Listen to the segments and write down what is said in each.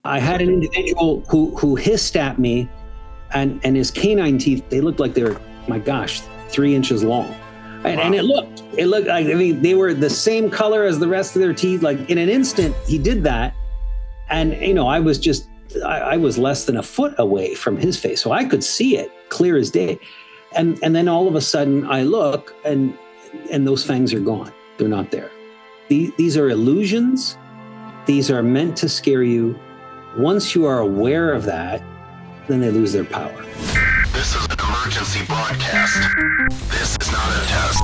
I had an individual who hissed at me, and his canine teeth, they looked like they were, my gosh, 3 inches long. And it looked like, I mean, they were the same color as the rest of their teeth. Like in an instant, he did that. And, I was less than a foot away from his face. So I could see it clear as day. And then all of a sudden I look and those fangs are gone. They're not there. These are illusions. These are meant to scare you. Once you are aware of that, then they lose their power. This is an emergency broadcast. This is not a test.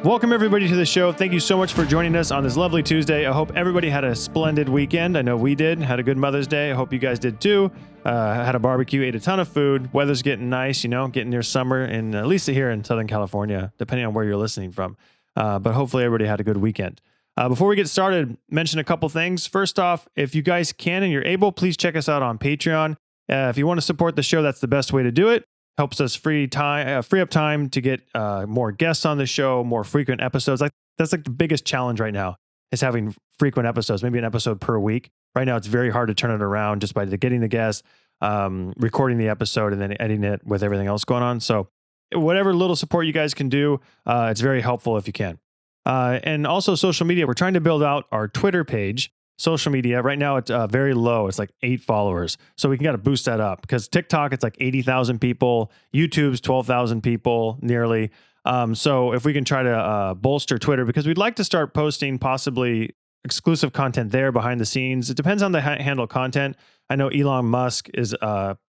Welcome everybody to the show. Thank you so much for joining us on this lovely Tuesday. I hope everybody had a splendid weekend. I know we did. Had a good Mother's Day. I hope you guys did too. Had a barbecue, ate a ton of food. Weather's getting nice, getting near summer, and at least here in Southern California, depending on where you're listening from. But hopefully everybody had a good weekend. Before we get started, mention a couple things. First off, if you guys can and you're able, please check us out on Patreon. If you want to support the show, that's the best way to do it. Helps us free up time to get more guests on the show, more frequent episodes. That's like the biggest challenge right now is having frequent episodes, maybe an episode per week. Right now, it's very hard to turn it around just by getting the guests, recording the episode, and then editing it with everything else going on. So whatever little support you guys can do, it's very helpful if you can. And also social media. We're trying to build out our Twitter page. Social media right now, it's very low. It's like 8 followers. So we can got to boost that up because TikTok, it's like 80,000 people. YouTube's 12,000 people nearly. So if we can try to bolster Twitter, because we'd like to start posting possibly exclusive content there behind the scenes. It depends on the handle content. I know Elon Musk is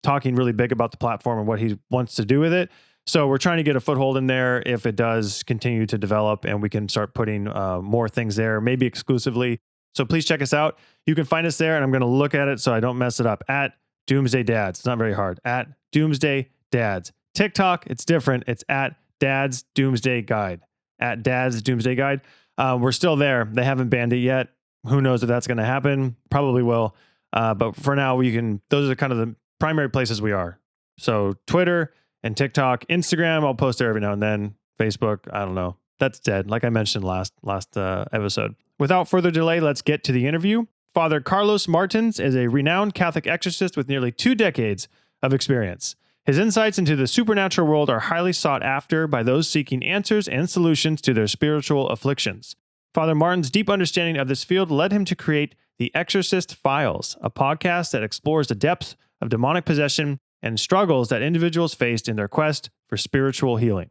talking really big about the platform and what he wants to do with it. So we're trying to get a foothold in there if it does continue to develop and we can start putting more things there, maybe exclusively. So please check us out. You can find us there, and I'm going to look at it so I don't mess it up. At Doomsday Dads. It's not very hard. At Doomsday Dads. TikTok, it's different. It's at Dad's Doomsday Guide. At Dad's Doomsday Guide. We're still there. They haven't banned it yet. Who knows if that's going to happen? Probably will. But for now, those are kind of the primary places we are. So Twitter and TikTok, Instagram, I'll post there every now and then. Facebook, I don't know. That's dead, like I mentioned last episode. Without further delay, let's get to the interview. Father Carlos Martins is a renowned Catholic exorcist with nearly 2 decades of experience. His insights into the supernatural world are highly sought after by those seeking answers and solutions to their spiritual afflictions. Father Martin's deep understanding of this field led him to create The Exorcist Files, a podcast that explores the depths of demonic possession and struggles that individuals faced in their quest for spiritual healing.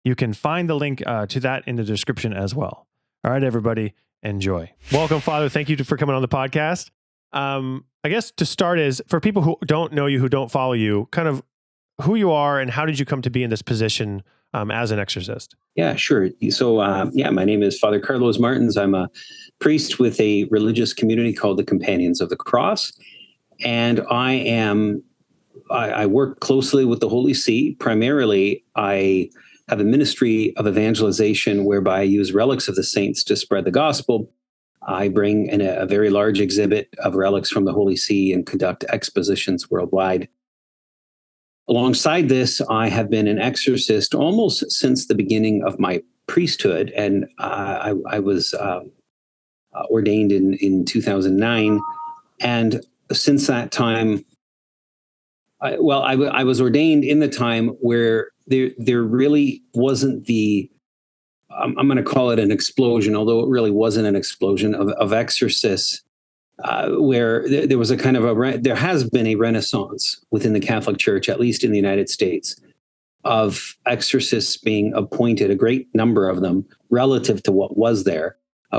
You can find the link to that in the description as well. All right, everybody. Enjoy. Welcome, Father. Thank you for coming on the podcast. I guess to start is, for people who don't know you, who don't follow you, kind of who you are and how did you come to be in this position as an exorcist? Yeah, sure. So, my name is Father Carlos Martins. I'm a priest with a religious community called the Companions of the Cross. And I work closely with the Holy See. Primarily, I have a ministry of evangelization whereby I use relics of the saints to spread the gospel. I bring in a very large exhibit of relics from the Holy See and conduct expositions worldwide. Alongside this, I have been an exorcist almost since the beginning of my priesthood, and I was ordained in 2009. And since that time, I was ordained in the time where there really wasn't I'm going to call it an explosion, although it really wasn't an explosion of exorcists, where there was a kind of there has been a renaissance within the Catholic Church, at least in the United States, of exorcists being appointed, a great number of them, relative to what was there.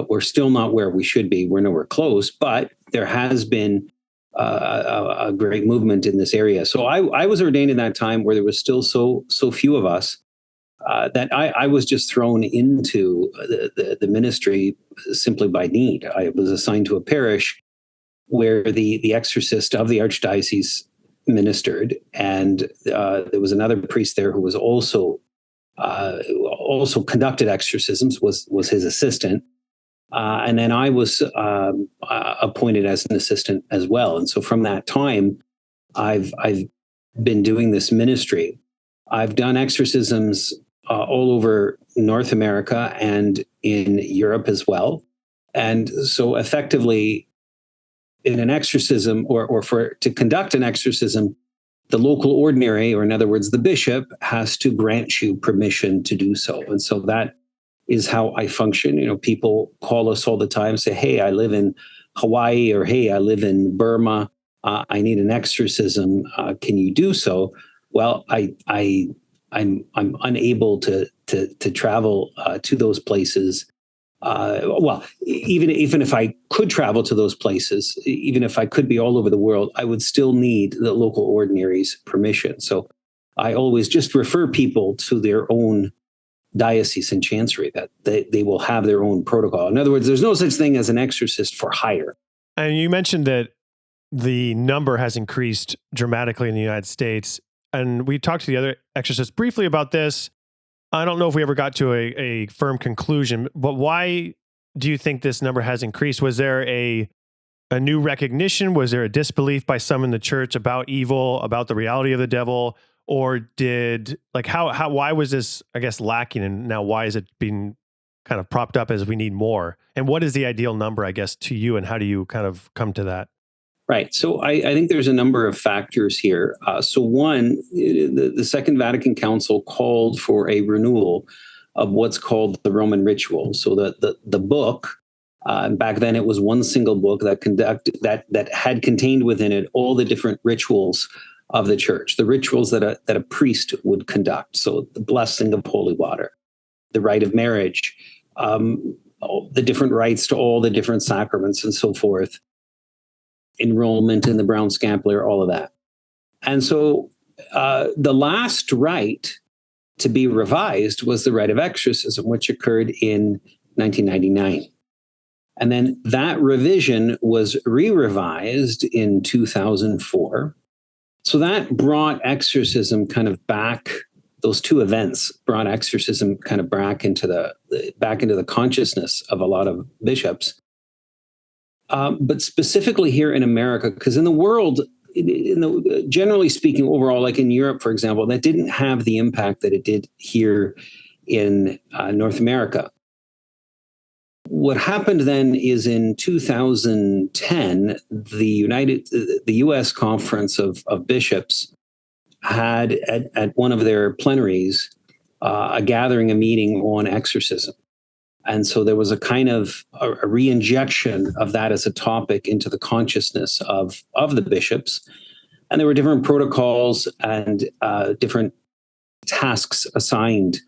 We're still not where we should be. We're nowhere close, but there has been a great movement in this area. So I was ordained in that time where there was still so few of us that I was just thrown into the ministry simply by need. I was assigned to a parish where the exorcist of the archdiocese ministered, and there was another priest there who was also conducted exorcisms, was his assistant. And then I was appointed as an assistant as well. And so from that time, I've been doing this ministry. I've done exorcisms all over North America and in Europe as well. And so effectively, in an exorcism or to conduct an exorcism, the local ordinary, or in other words, the bishop, has to grant you permission to do so. And so that is how I function. People call us all the time, say, "Hey, I live in Hawaii," or "Hey, I live in Burma. I need an exorcism. Can you do so?" Well, I'm unable to travel to those places. Even if I could travel to those places, even if I could be all over the world, I would still need the local ordinary's permission. So I always just refer people to their own diocese and chancery, that they will have their own protocol. In other words, there's no such thing as an exorcist for hire. And you mentioned that the number has increased dramatically in the United States. And we talked to the other exorcists briefly about this. I don't know if we ever got to a firm conclusion, but why do you think this number has increased? Was there a new recognition? Was there a disbelief by some in the church about evil, about the reality of the devil? Or why was this, I guess, lacking? And now why is it being kind of propped up as we need more? And what is the ideal number, I guess, to you? And how do you kind of come to that? Right. So I think there's a number of factors here. So one, the Second Vatican Council called for a renewal of what's called the Roman ritual. So the book, back then it was one single book that had contained within it all the different rituals of the church, the rituals that a priest would conduct. So the blessing of holy water, the rite of marriage, the different rites to all the different sacraments and so forth, enrollment in the Brown Scapular, all of that. And so the last rite to be revised was the rite of exorcism, which occurred in 1999. And then that revision was re-revised in 2004. So that brought exorcism kind of back. Those two events brought exorcism kind of back into the consciousness of a lot of bishops. But specifically here in America, because in the world, generally speaking, overall, like in Europe, for example, that didn't have the impact that it did here in North America. What happened then is in 2010, the U.S. Conference of Bishops had at one of their plenaries a meeting on exorcism. And so there was a kind of a re-injection of that as a topic into the consciousness of the bishops. And there were different protocols and different tasks assigned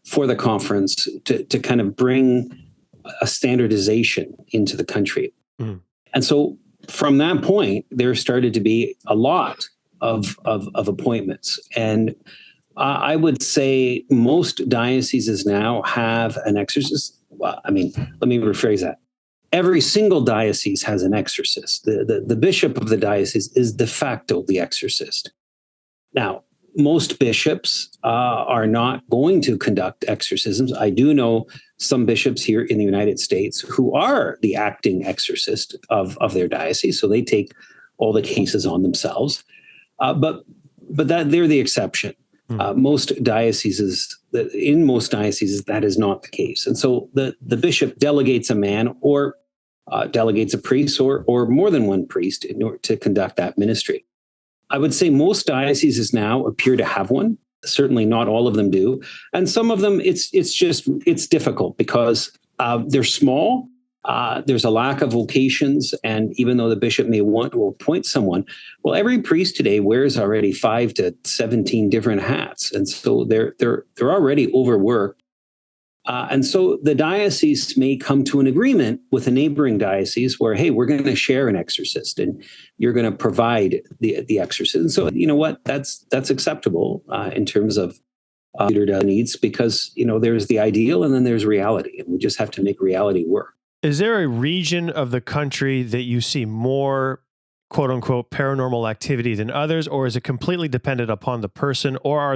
for the conference to kind of bring a standardization into the country. Mm. And so from that point, there started to be a lot of appointments. And I would say most dioceses now have an exorcist. Well, I mean, let me rephrase that. Every single diocese has an exorcist. The bishop of the diocese is de facto the exorcist. Now, most bishops are not going to conduct exorcisms. I do know some bishops here in the United States who are the acting exorcist of their diocese, so they take all the cases on themselves. But that they're the exception. Most dioceses, that is not the case. And so the bishop delegates a man or delegates a priest or more than one priest in order to conduct that ministry. I would say most dioceses now appear to have one. Certainly not all of them do. And some of them, it's difficult because they're small. There's a lack of vocations. And even though the bishop may want to appoint someone, well, every priest today wears already 5 to 17 different hats. And so they're already overworked. And so the diocese may come to an agreement with a neighboring diocese where, hey, we're going to share an exorcist and you're going to provide the exorcist. And so, you know what, that's acceptable in terms of needs, because, there's the ideal and then there's reality, and we just have to make reality work. Is there a region of the country that you see more quote unquote paranormal activity than others, or is it completely dependent upon the person? Or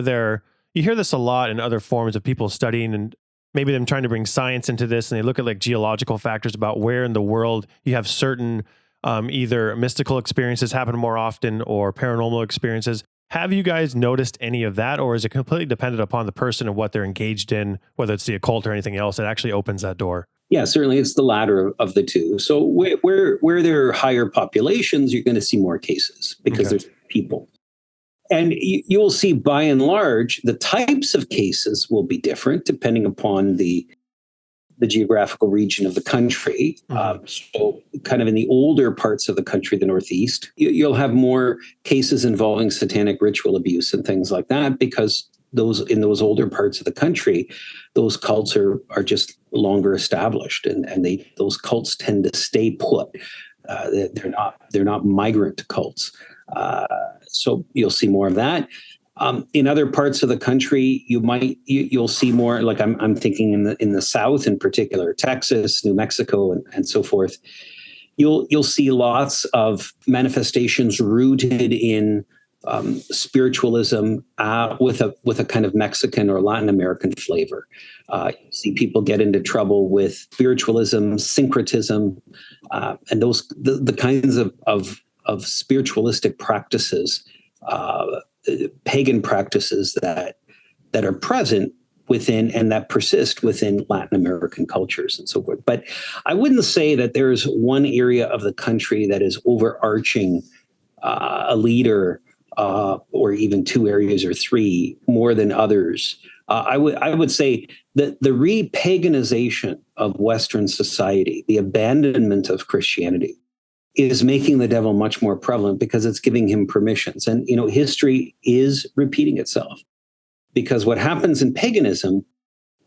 you hear this a lot in other forms of people studying and maybe them trying to bring science into this, and they look at like geological factors about where in the world you have certain either mystical experiences happen more often or paranormal experiences. Have you guys noticed any of that, or is it completely dependent upon the person and what they're engaged in, whether it's the occult or anything else that actually opens that door? Yeah, certainly it's the latter of the two. So where there are higher populations, you're going to see more cases because Okay. there's people. And you'll see by and large, the types of cases will be different depending upon the geographical region of the country. So, kind of in the older parts of the country, the Northeast, you'll have more cases involving satanic ritual abuse and things like that, because those older parts of the country, those cults are just longer established, and those cults tend to stay put. They're not migrant cults. So you'll see more of that. In other parts of the country, you'll see more. Like I'm thinking in the South, in particular, Texas, New Mexico, and so forth. You'll see lots of manifestations rooted in spiritualism with a kind of Mexican or Latin American flavor. You see people get into trouble with spiritualism, syncretism, and the kinds of spiritualistic practices. Pagan practices that are present within and that persist within Latin American cultures and so forth. But I wouldn't say that there's one area of the country that is overarching a leader, or even two areas or three more than others. I would say that the repaganization of Western society, the abandonment of Christianity, is making the devil much more prevalent because it's giving him permissions. And, history is repeating itself, because what happens in paganism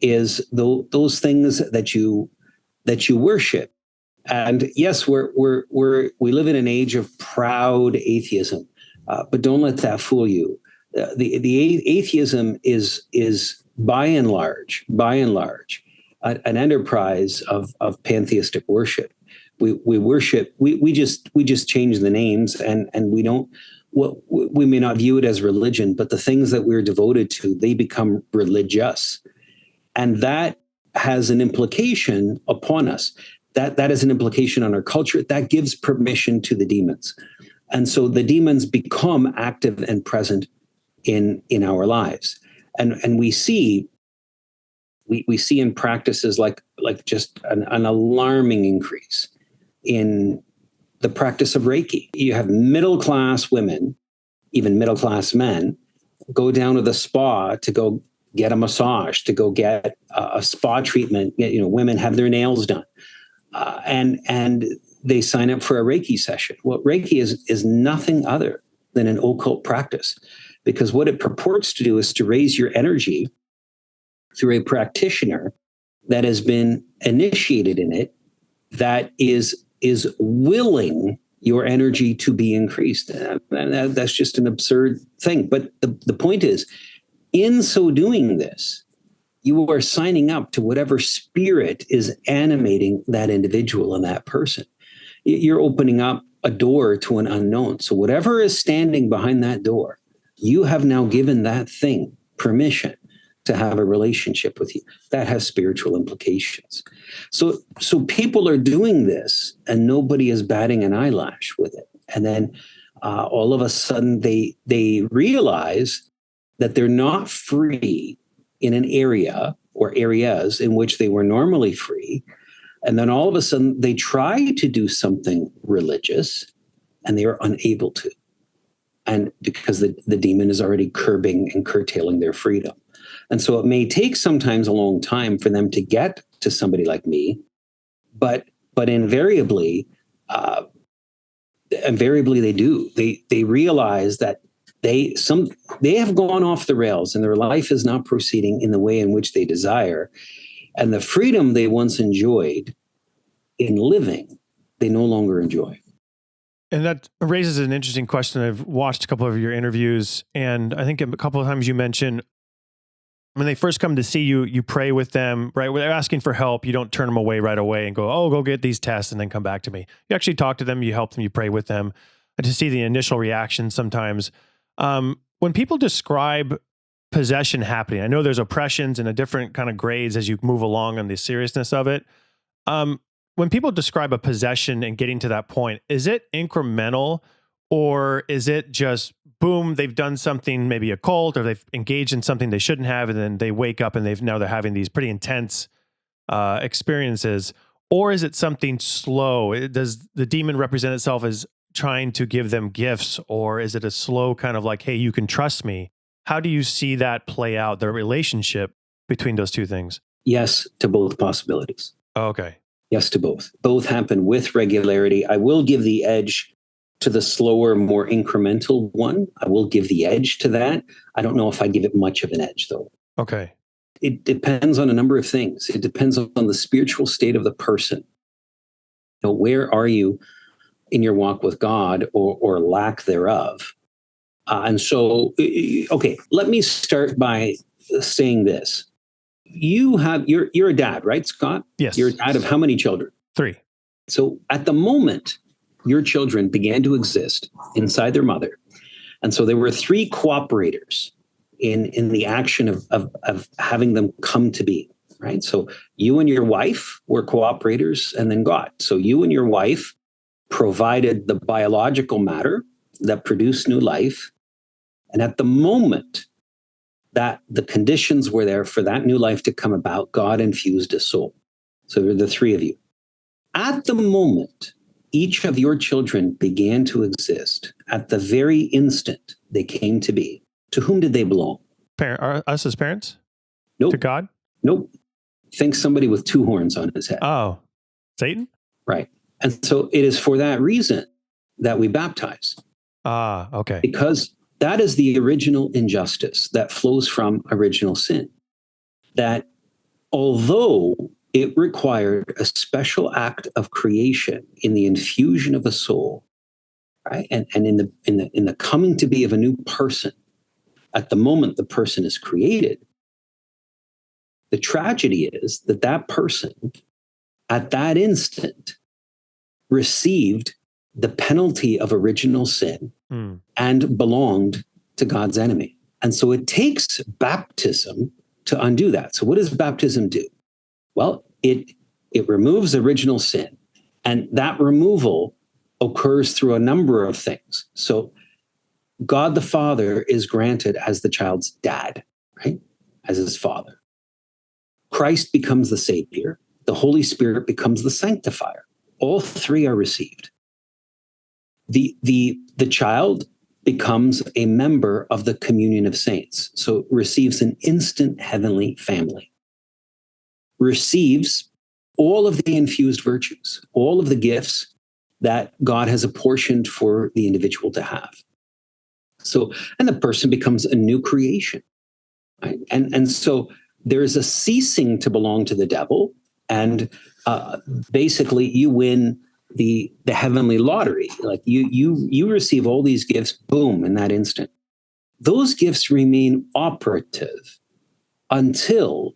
is those things that you worship. And yes, we live in an age of proud atheism, but don't let that fool you. The atheism is by and large an enterprise of pantheistic worship. We worship. We just change the names, and we don't. We may not view it as religion, but the things that we're devoted to, they become religious, and that has an implication upon us. That is an implication on our culture. That gives permission to the demons, and so the demons become active and present in our lives, and we see in practices like just an alarming increase in the practice of Reiki. You have middle-class women, even middle-class men, go down to the spa to go get a massage, to go get a spa treatment. Women have their nails done, and they sign up for a Reiki session. Well, Reiki is nothing other than an occult practice, because what it purports to do is to raise your energy through a practitioner that has been initiated in it, that is willing your energy to be increased. That's just an absurd thing. But the point is, in so doing this, you are signing up to whatever spirit is animating that individual and that person. You're opening up a door to an unknown. So whatever is standing behind that door, you have now given that thing permission to have a relationship with you. That has spiritual implications. So people are doing this, and nobody is batting an eyelash with it. And then all of a sudden they realize that they're not free in an area or areas in which they were normally free. And then all of a sudden they try to do something religious, and they are unable to. And because the demon is already curbing and curtailing their freedom. And so it may take sometimes a long time for them to get to somebody like me, but invariably they do. They realize that they have gone off the rails, and their life is not proceeding in the way in which they desire, and the freedom they once enjoyed in living, they no longer enjoy. And that raises an interesting question. I've watched a couple of your interviews, and I think a couple of times you mentioned, when they first come to see you, you pray with them, right? When they're asking for help, you don't turn them away right away and go, oh, go get these tests and then come back to me. You actually talk to them, you help them, you pray with them, and to see the initial reaction sometimes. When people describe possession happening, I know there's oppressions and a different kind of grades as you move along on the seriousness of it. When people describe a possession and getting to that point, is it incremental, or is it just boom, they've done something, maybe occult, or they've engaged in something they shouldn't have, and then they wake up and they're having these pretty intense experiences, or is it something slow? Does the demon represent itself as trying to give them gifts, or is it a slow kind of like, hey, you can trust me? How do you see that play out, the relationship between those two things? Yes to both possibilities. Oh, okay. Yes to both. Both happen with regularity. I will give the edge to the slower, more incremental one. I will give the edge to that. I don't know if I give it much of an edge, though. Okay. It depends on a number of things. It depends on the spiritual state of the person. Where are you in your walk with God, or lack thereof? And so, okay, let me start by saying this. You're a dad, right, Scott? Yes. You're a dad of how many children? 3. So at the moment your children began to exist inside their mother, and so there were 3 cooperators in the action of having them come to be, right? So you and your wife were cooperators, and then God. So you and your wife provided the biological matter that produced new life. And at the moment that the conditions were there for that new life to come about, God infused a soul. So there were the 3 of you. At the moment each of your children began to exist, at the very instant they came to be, to whom did they belong? Us as parents? Nope. To God? Nope. Think somebody with 2 horns on his head. Oh, Satan? Right. And so it is for that reason that we baptize. Ah, okay. Because that is the original injustice that flows from original sin. That although it required a special act of creation in the infusion of a soul, right, and in the coming to be of a new person, at the moment the person is created, the tragedy is that that person, at that instant, received the penalty of original sin and belonged to God's enemy. And so it takes baptism to undo that. So what does baptism do? Well, it removes original sin, and that removal occurs through a number of things. So God the Father is granted as the child's dad, right? As his father. Christ becomes the Savior. The Holy Spirit becomes the sanctifier. All 3 are received. The child becomes a member of the communion of saints, so receives an instant heavenly family. Receives all of the infused virtues, all of the gifts that God has apportioned for the individual to have. So, and the person becomes a new creation. Right? And so there is a ceasing to belong to the devil, and basically you win the heavenly lottery. Like you receive all these gifts, boom, in that instant. Those gifts remain operative until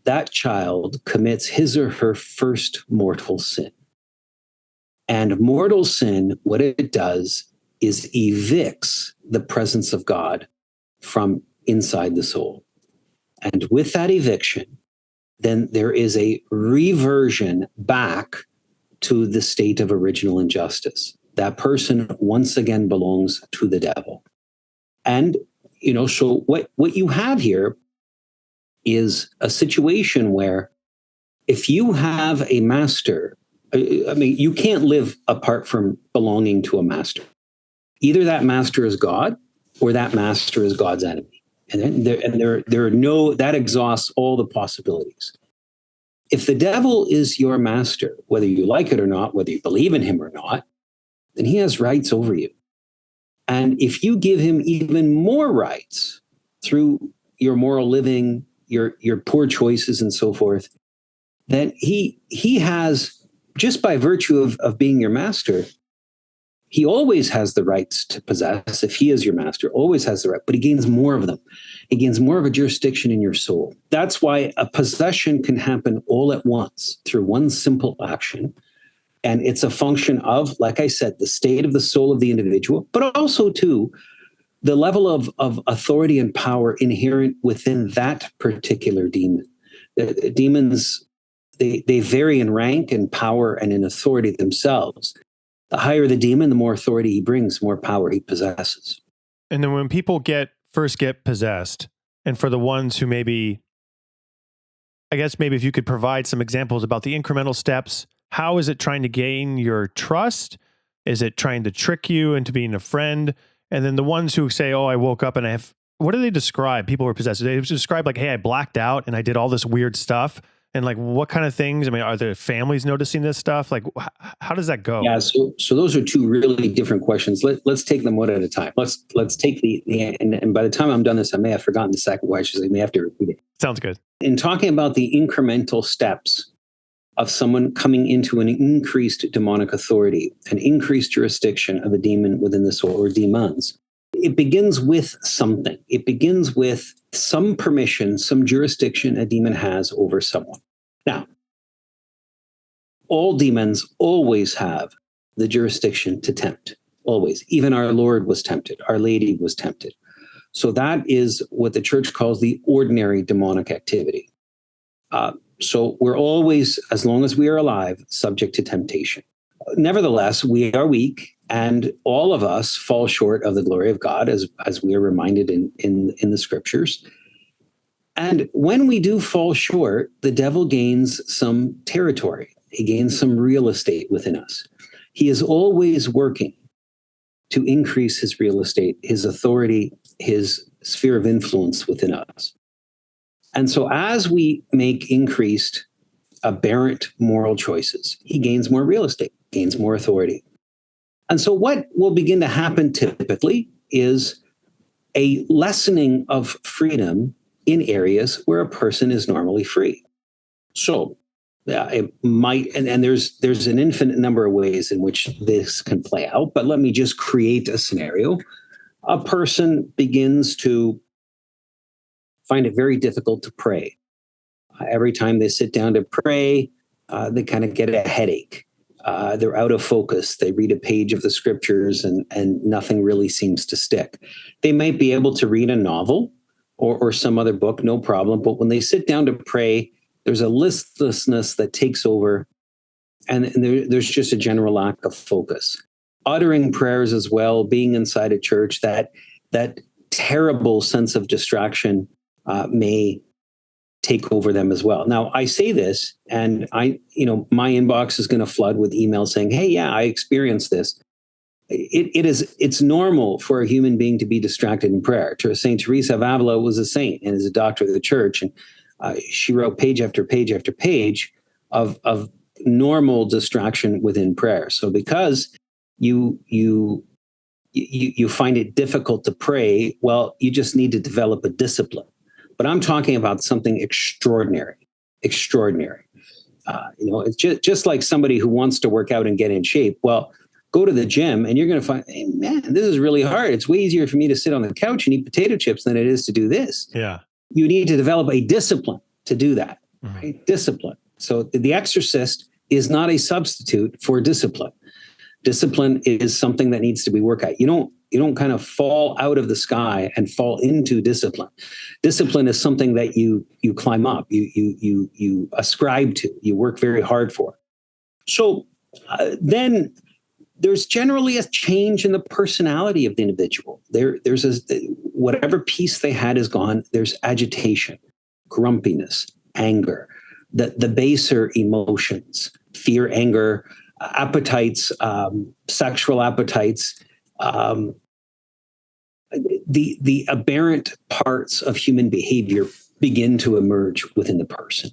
that child commits his or her first mortal sin. And mortal sin, what it does is evicts the presence of God from inside the soul. And with that eviction, then there is a reversion back to the state of original injustice. That person once again belongs to the devil. And, so what you have here is a situation where if you have a master, you can't live apart from belonging to a master. Either that master is God or that master is God's enemy. And there are no, that exhausts all the possibilities. If the devil is your master, whether you like it or not, whether you believe in him or not, then he has rights over you. And if you give him even more rights through your moral living, your poor choices and so forth, then he has, just by virtue of being your master, he always has the rights to possess. If he is your master, always has the right, but he gains more of them. He gains more of a jurisdiction in your soul. That's why a possession can happen all at once through one simple action. And it's a function of, like I said, the state of the soul of the individual, but also too, the level of authority and power inherent within that particular demon. The demons, they vary in rank and power and in authority themselves. The higher the demon, the more authority he brings, more power he possesses. And then when people first get possessed, and for the ones who maybe I guess maybe if you could provide some examples about the incremental steps. How is it trying to gain your trust? Is it trying to trick you into being a friend? And then the ones who say, oh, I woke up and what do they describe? People who are possessed. They describe like, hey, I blacked out and I did all this weird stuff. And like, what kind of things? I mean, are the families noticing this stuff? Like, how does that go? Yeah, so those are two really different questions. Let's take them one at a time. Let's take the and by the time I'm done this, I may have forgotten the second question. So I may have to repeat it. Sounds good. In talking about the incremental steps of someone coming into an increased demonic authority, an increased jurisdiction of a demon within the soul or demons, it begins with something. It begins with some permission, some jurisdiction a demon has over someone. Now, all demons always have the jurisdiction to tempt, always. Even our Lord was tempted. Our Lady was tempted. So that is what the church calls the ordinary demonic activity. So we're always, as long as we are alive, subject to temptation. Nevertheless, we are weak, and all of us fall short of the glory of God, as we are reminded in the scriptures. And when we do fall short, the devil gains some territory. He gains some real estate within us. He is always working to increase his real estate, his authority, his sphere of influence within us. And so as we make increased, aberrant moral choices, he gains more real estate, gains more authority. And so what will begin to happen typically is a lessening of freedom in areas where a person is normally free. So it might, and there's an infinite number of ways in which this can play out, but let me just create a scenario. A person begins to find it very difficult to pray. Every time they sit down to pray, they kind of get a headache. They're out of focus. They read a page of the scriptures and nothing really seems to stick. They might be able to read a novel or some other book, no problem. But when they sit down to pray, there's a listlessness that takes over, and there's just a general lack of focus. Uttering prayers as well, being inside a church, that terrible sense of distraction may take over them as well. Now, I say this, and my inbox is going to flood with emails saying, "Hey, yeah, I experienced this." It's normal for a human being to be distracted in prayer. Saint Teresa of Avila was a saint and is a doctor of the church, and she wrote page after page after page of normal distraction within prayer. So because you find it difficult to pray, well, you just need to develop a discipline. But I'm talking about something extraordinary. It's just like somebody who wants to work out and get in shape. Well, go to the gym and you're going to find, hey, man, this is really hard. It's way easier for me to sit on the couch and eat potato chips than it is to do this. Yeah. You need to develop a discipline to do that. Mm-hmm. Right? Discipline. So the Exorcist is not a substitute for discipline. Discipline is something that needs to be worked at. You don't kind of fall out of the sky and fall into discipline. Discipline is something that you climb up, you ascribe to, you work very hard for. So then there's generally a change in the personality of the individual. There's whatever peace they had is gone. There's agitation, grumpiness, anger, the baser emotions, fear, anger, appetites, sexual appetites, the aberrant parts of human behavior begin to emerge within the person.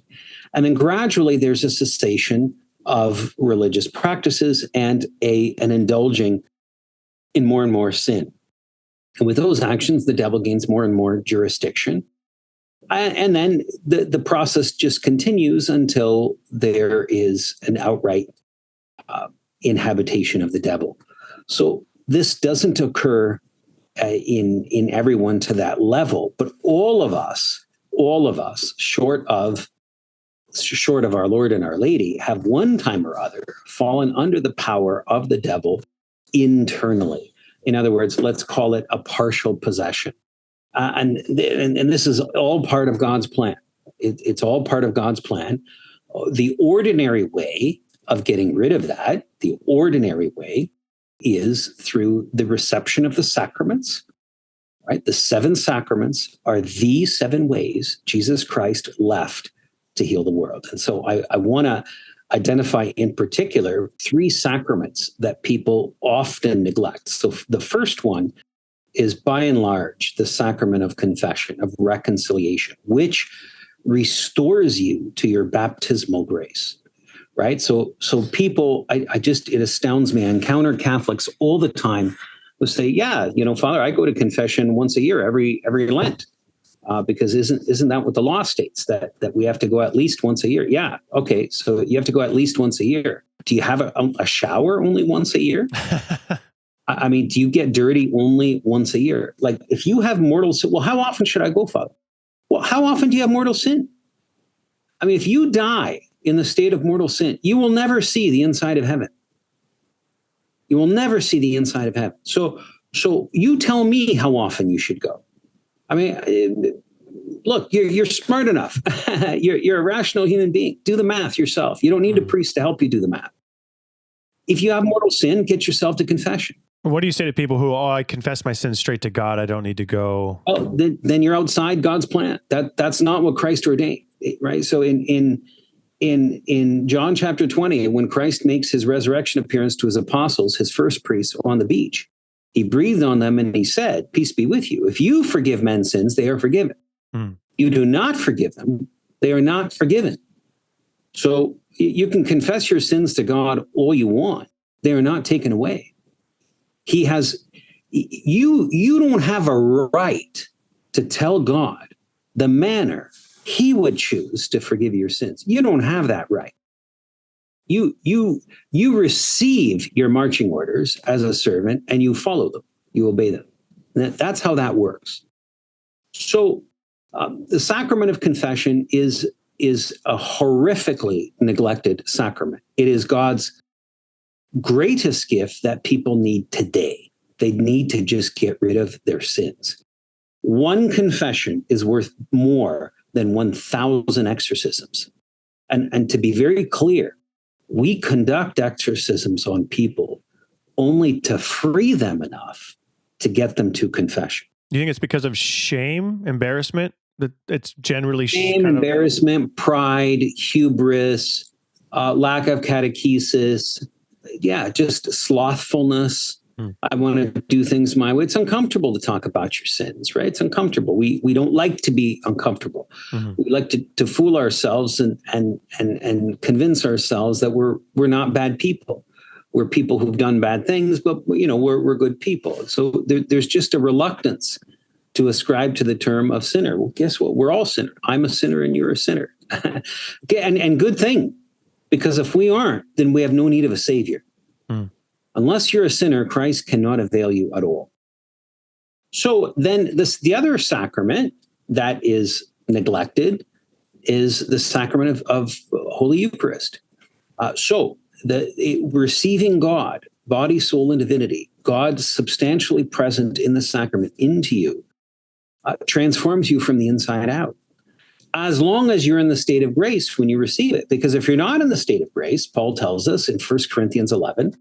And then gradually there's a cessation of religious practices and an indulging in more and more sin. And with those actions, the devil gains more and more jurisdiction. And then the process just continues until there is an outright inhabitation of the devil. So this doesn't occur in everyone to that level, but all of us, short of our Lord and our Lady, have one time or other fallen under the power of the devil internally. In other words, let's call it a partial possession. And this is all part of God's plan. It's all part of God's plan. The ordinary way of getting rid of that, the ordinary way, is through the reception of the sacraments, right? The 7 sacraments are the 7 ways Jesus Christ left to heal the world. And so I want to identify in particular 3 sacraments that people often neglect. So the first one is by and large the sacrament of confession, of reconciliation, which restores you to your baptismal grace. Right. So people, it astounds me. I encounter Catholics all the time who say, yeah, Father, I go to confession once a year, every Lent. Because isn't that what the law states, that we have to go at least once a year? Yeah. Okay. So you have to go at least once a year. Do you have a shower only once a year? I mean, do you get dirty only once a year? Like, if you have mortal sin, well, how often should I go, Father? Well, how often do you have mortal sin? I mean, if you die in the state of mortal sin, you will never see the inside of heaven. You will never see the inside of heaven. So you tell me how often you should go. I mean, look, you're smart enough. You're a rational human being. Do the math yourself. You don't need a priest to help you do the math. If you have mortal sin, get yourself to confession. What do you say to people who, I confess my sins straight to God, I don't need to go? Oh, then you're outside God's plan. That's not what Christ ordained, right? So in John chapter 20, when Christ makes his resurrection appearance to his apostles, his first priests on the beach, he breathed on them and he said, peace be with you. If you forgive men's sins, they are forgiven. You do not forgive them, they are not forgiven. So you can confess your sins to God all you want. They are not taken away. You don't have a right to tell God the manner he would choose to forgive your sins. You don't have that right. You receive your marching orders as a servant and you follow them, you obey them. That's how that works. So the sacrament of confession is a horrifically neglected sacrament. It is God's greatest gift that people need today. They need to just get rid of their sins. One confession is worth more than 1,000 exorcisms. And to be very clear, we conduct exorcisms on people only to free them enough to get them to confession. Do you think it's because of shame, embarrassment, that it's generally shame, embarrassment, pride, hubris, lack of catechesis, just slothfulness. I want to do things my way. It's uncomfortable to talk about your sins, right? It's uncomfortable. We don't like to be uncomfortable. We like to fool ourselves and convince ourselves that we're not bad people. We're people who've done bad things, but we're good people. So there's just a reluctance to ascribe to the term of sinner. Well, guess what? We're all sinners. I'm a sinner and you're a sinner. and good thing, because if we aren't, then we have no need of a savior. Unless you're a sinner, Christ cannot avail you at all. So then the other sacrament that is neglected is the sacrament of Holy Eucharist. Receiving God, body, soul, and divinity, God substantially present in the sacrament into you, transforms you from the inside out. As long as you're in the state of grace when you receive it. Because if you're not in the state of grace, Paul tells us in 1 Corinthians 11,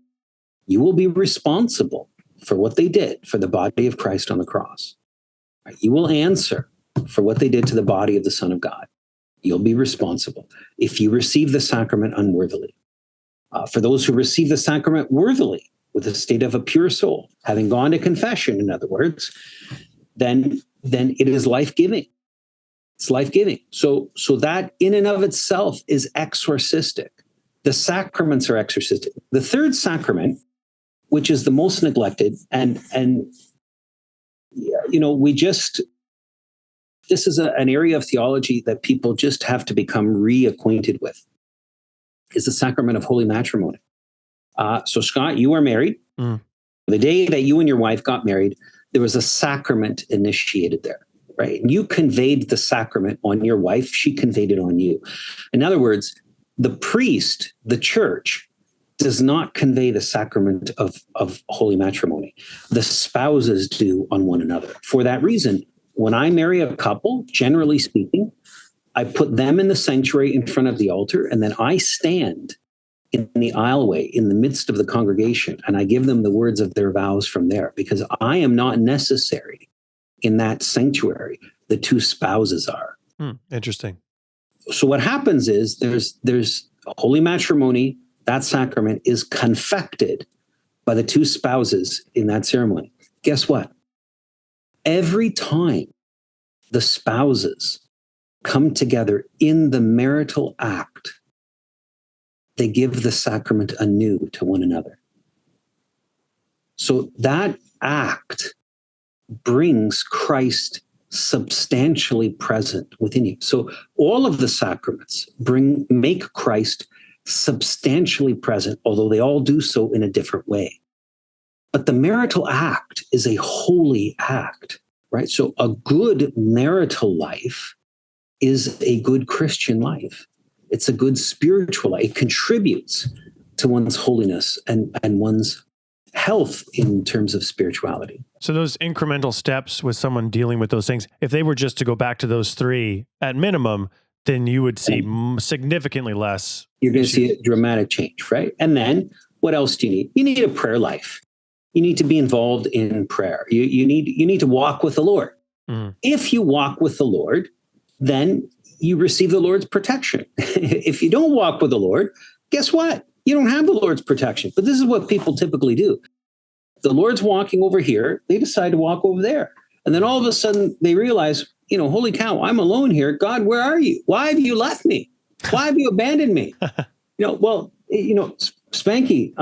you will be responsible for what they did for the body of Christ on the cross. You will answer for what they did to the body of the Son of God. You'll be responsible if you receive the sacrament unworthily. For those who receive the sacrament worthily, with a state of a pure soul, having gone to confession, in other words, then it is life-giving. It's life-giving. So that in and of itself is exorcistic. The sacraments are exorcistic. The third sacrament, which is the most neglected, this is an area of theology that people just have to become reacquainted with, is the sacrament of holy matrimony. So Scott, you are married. The day that you and your wife got married, there was a sacrament initiated there, right? And you conveyed the sacrament on your wife. She conveyed it on you. In other words, the priest, the church, does not convey the sacrament of holy matrimony. The spouses do on one another. For that reason, when I marry a couple, generally speaking, I put them in the sanctuary in front of the altar, and then I stand in the aisleway in the midst of the congregation, and I give them the words of their vows from there, because I am not necessary in that sanctuary. The two spouses are. Interesting. So what happens is there's holy matrimony. That sacrament is confected by the two spouses in that ceremony. Guess what? Every time the spouses come together in the marital act, they give the sacrament anew to one another. So that act brings Christ substantially present within you. So all of the sacraments make Christ substantially present, although they all do so in a different way. But the marital act is a holy act, right? So a good marital life is a good Christian life. It's a good spiritual life. It contributes to one's holiness and one's health in terms of spirituality. So those incremental steps with someone dealing with those things, if they were just to go back to those three at minimum, then you would see significantly less. You're going to see a dramatic change, right? And then what else do you need? You need a prayer life. You need to be involved in prayer. You need to walk with the Lord. Mm. If you walk with the Lord, then you receive the Lord's protection. If you don't walk with the Lord, guess what? You don't have the Lord's protection. But this is what people typically do. The Lord's walking over here. They decide to walk over there. And then all of a sudden they realize, holy cow, I'm alone here. God, where are you? Why have you left me? Why have you abandoned me? Spanky,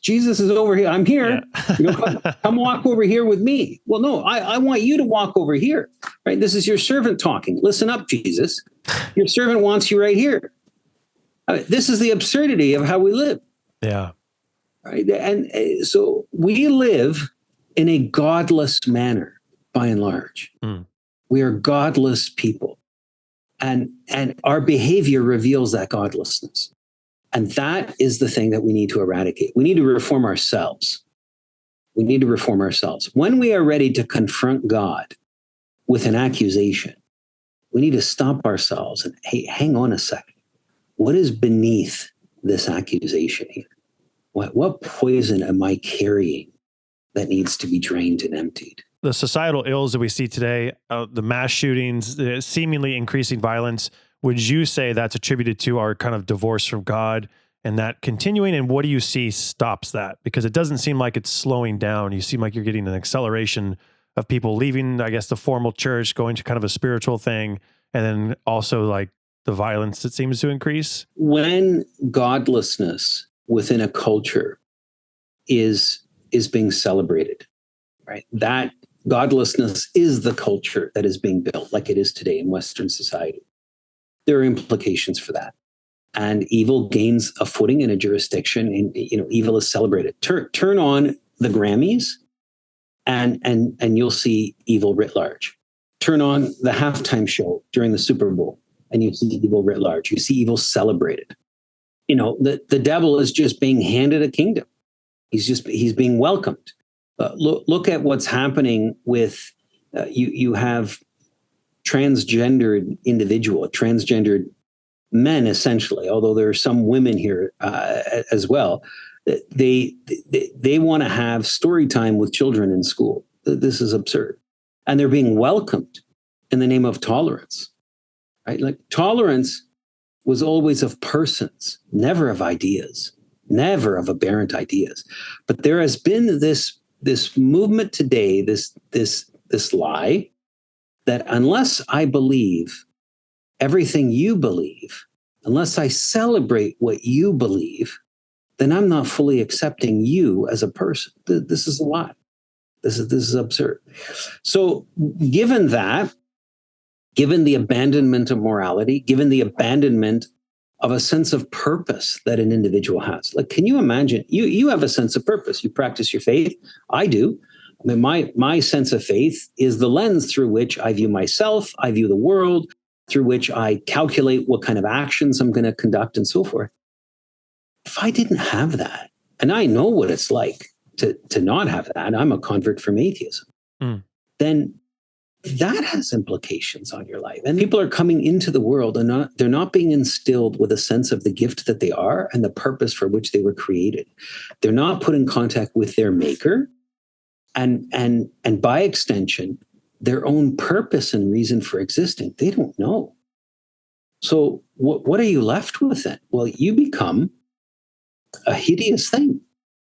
Jesus is over here. I'm here. Yeah. Come walk over here with me. Well, no, I want you to walk over here, right? This is your servant talking. Listen up, Jesus. Your servant wants you right here. This is the absurdity of how we live. Yeah. Right. And so we live in a godless manner, by and large. Mm. We are godless people. And our behavior reveals that godlessness. And that is the thing that we need to eradicate. We need to reform ourselves. We need to reform ourselves. When we are ready to confront God with an accusation, we need to stop ourselves and, hey, hang on a second. What is beneath this accusation here? What poison am I carrying that needs to be drained and emptied? The societal ills that we see today, the mass shootings, the seemingly increasing violence, would you say that's attributed to our kind of divorce from God and that continuing? And what do you see stops that? Because it doesn't seem like it's slowing down. You seem like you're getting an acceleration of people leaving, I guess, the formal church, going to kind of a spiritual thing, and then also like the violence that seems to increase. When godlessness within a culture is being celebrated, right? That godlessness is the culture that is being built like it is today in Western society. There are implications for that. And evil gains a footing in a jurisdiction, and evil is celebrated. Turn on the Grammys and you'll see evil writ large. Turn on the halftime show during the Super Bowl and you see evil writ large. You see evil celebrated. The devil is just being handed a kingdom. He's being welcomed. Look at what's happening with you have transgendered men, essentially, although there are some women here as well. They want to have story time with children in school. This is absurd. And they're being welcomed in the name of tolerance, right? Like tolerance was always of persons, never of ideas, never of aberrant ideas. But there has been this movement today, this lie that unless I believe everything you believe, unless I celebrate what you believe, then I'm not fully accepting you as a person. This is a lie. This is absurd. So given the abandonment of morality, given the abandonment of a sense of purpose that an individual has, like, can you imagine? You have a sense of purpose. You practice your faith. I do. I mean, my sense of faith is the lens through which I view myself, I view the world, through which I calculate what kind of actions I'm going to conduct and so forth. If I didn't have that, and I know what it's like to not have that, I'm a convert from atheism, then that has implications on your life. And people are coming into the world and they're not being instilled with a sense of the gift that they are and the purpose for which they were created. They're not put in contact with their maker and by extension, their own purpose and reason for existing. They don't know. So what are you left with then? Well, you become a hideous thing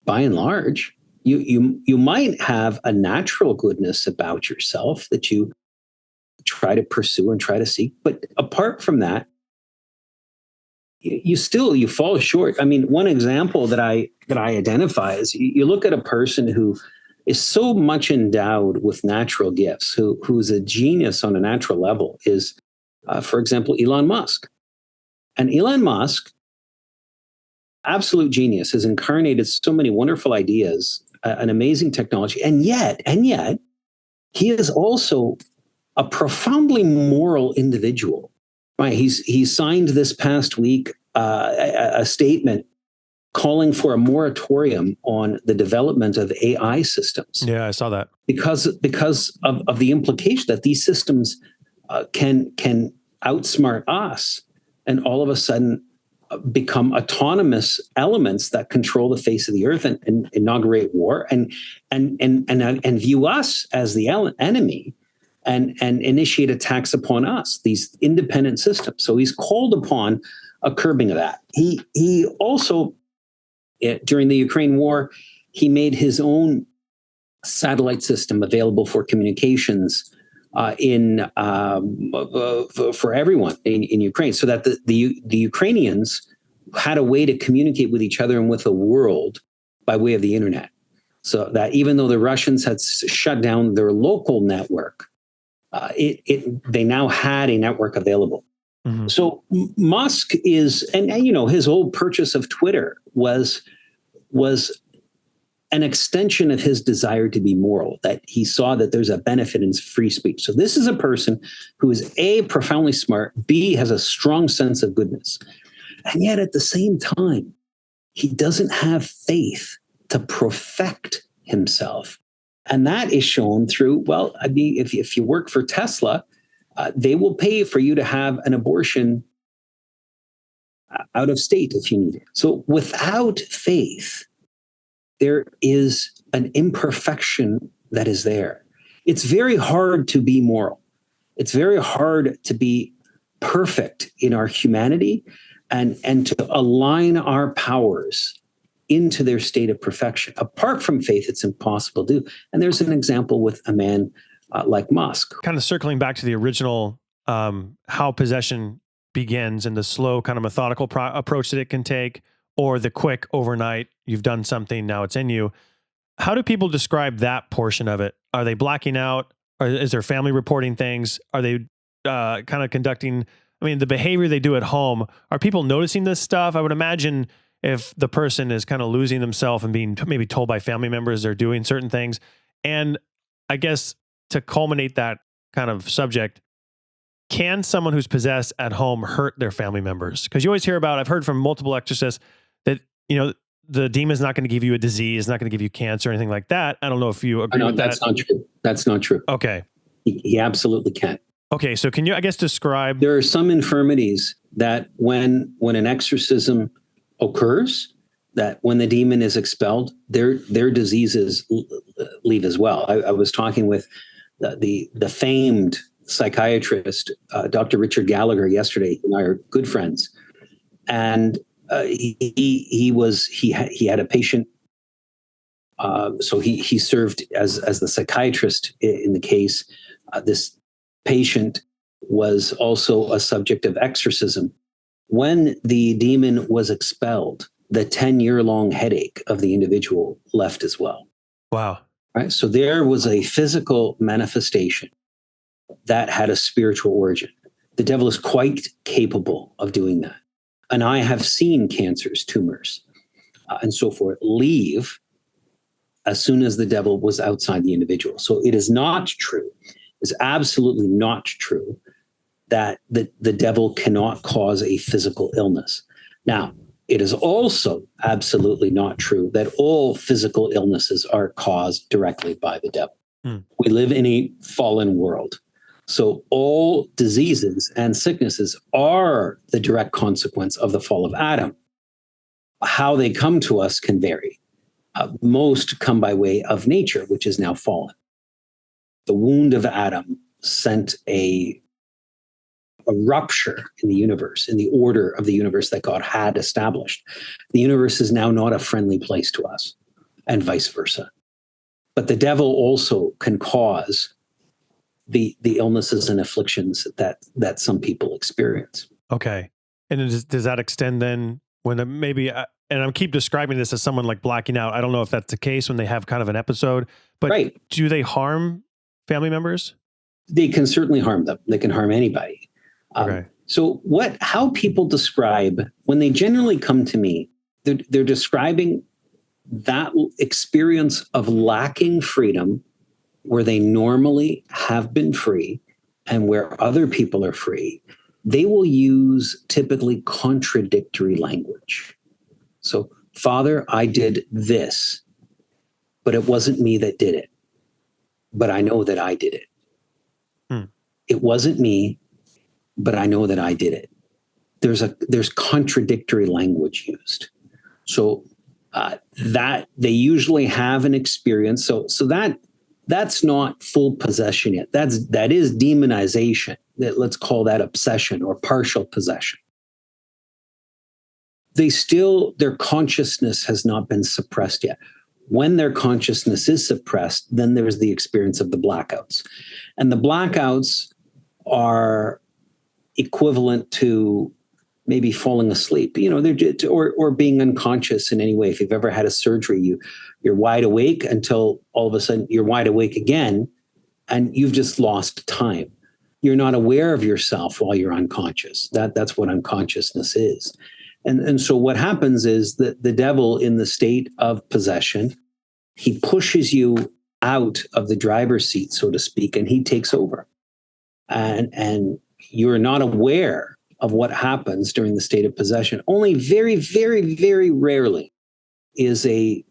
by and large. You might have a natural goodness about yourself that you try to pursue and try to seek, but apart from that, you fall short. I mean, one example that I identify is you look at a person who is so much endowed with natural gifts, who's a genius on a natural level, is, for example, Elon Musk. And Elon Musk, absolute genius, has incarnated so many wonderful ideas, an amazing technology, and yet, he is also a profoundly moral individual. Right? He signed this past week a statement calling for a moratorium on the development of AI systems. Yeah, I saw that. Because of the implication that these systems can outsmart us and all of a sudden become autonomous elements that control the face of the earth and inaugurate war and view us as the enemy and initiate attacks upon us, these independent systems. So he's called upon a curbing of that. He also, during the Ukraine war, he made his own satellite system available for communications for everyone in Ukraine, so that the Ukrainians had a way to communicate with each other and with the world by way of the internet. So that even though the Russians had shut down their local network, they now had a network available. Mm-hmm. So Musk is, and his whole purchase of Twitter was an extension of his desire to be moral, that he saw that there's a benefit in free speech. So this is a person who is A, profoundly smart, B, has a strong sense of goodness. And yet at the same time, he doesn't have faith to perfect himself. And that is shown through, well, I mean, if you work for Tesla, they will pay for you to have an abortion out of state if you need it. So without faith, there is an imperfection that is there. It's very hard to be moral. It's very hard to be perfect in our humanity and to align our powers into their state of perfection. Apart from faith, it's impossible to do. And there's an example with a man like Musk. Kind of circling back to the original, how possession begins and the slow kind of methodical approach that it can take, or the quick overnight, you've done something, now it's in you. How do people describe that portion of it? Are they blacking out? Or is their family reporting things? Are they kind of conducting, the behavior they do at home? Are people noticing this stuff? I would imagine if the person is kind of losing themselves and being maybe told by family members they're doing certain things. And I guess to culminate that kind of subject, can someone who's possessed at home hurt their family members? Because you always hear about, I've heard from multiple exorcists that, the demon's not going to give you a disease, not going to give you cancer or anything like that. I don't know if you agree with that. That's not true. That's not true. Okay. He absolutely can. Okay. So can you, I guess, describe? There are some infirmities that when an exorcism occurs, that when the demon is expelled, their diseases leave as well. I was talking with the famed psychiatrist, Dr. Richard Gallagher, yesterday, and I are good friends. And he had a patient. So he served as the psychiatrist in the case. This patient was also a subject of exorcism. When the demon was expelled, the 10-year-long headache of the individual left as well. Wow. Right. So there was a physical manifestation that had a spiritual origin. The devil is quite capable of doing that. And I have seen cancers, tumors, and so forth leave as soon as the devil was outside the individual. So it is not true. It's absolutely not true that the devil cannot cause a physical illness. Now, it is also absolutely not true that all physical illnesses are caused directly by the devil. We live in a fallen world. So all diseases and sicknesses are the direct consequence of the fall of Adam. How they come to us can vary. Most come by way of nature, which is now fallen. The wound of Adam sent a a rupture in the universe, in the order of the universe that God had established. The universe is now not a friendly place to us, and vice versa. But the devil also can cause the illnesses and afflictions that some people experience. Okay. And does that extend then when maybe, and I keep describing this as someone like blacking out. I don't know if that's the case when they have kind of an episode, but right. Do they harm family members? They can certainly harm them. They can harm anybody. Okay. So how people describe, when they generally come to me, they're describing that experience of lacking freedom where they normally have been free and where other people are free. They will use typically contradictory language. So, Father, I did this, but it wasn't me that did it. But I know that I did it. It wasn't me, but I know that I did it. There's contradictory language used. So that they usually have an experience. So that's not full possession yet. That is demonization. Let's call that obsession or partial possession. Their consciousness has not been suppressed yet. When their consciousness is suppressed, then there's the experience of the blackouts. And the blackouts are equivalent to maybe falling asleep, they're just, or being unconscious in any way. If you've ever had a surgery, you're wide awake until all of a sudden you're wide awake again, and you've just lost time. You're not aware of yourself while you're unconscious. That's what unconsciousness is. And so what happens is that the devil, in the state of possession, he pushes you out of the driver's seat, so to speak, and he takes over. And you're not aware of what happens during the state of possession. Only very, very, very rarely is a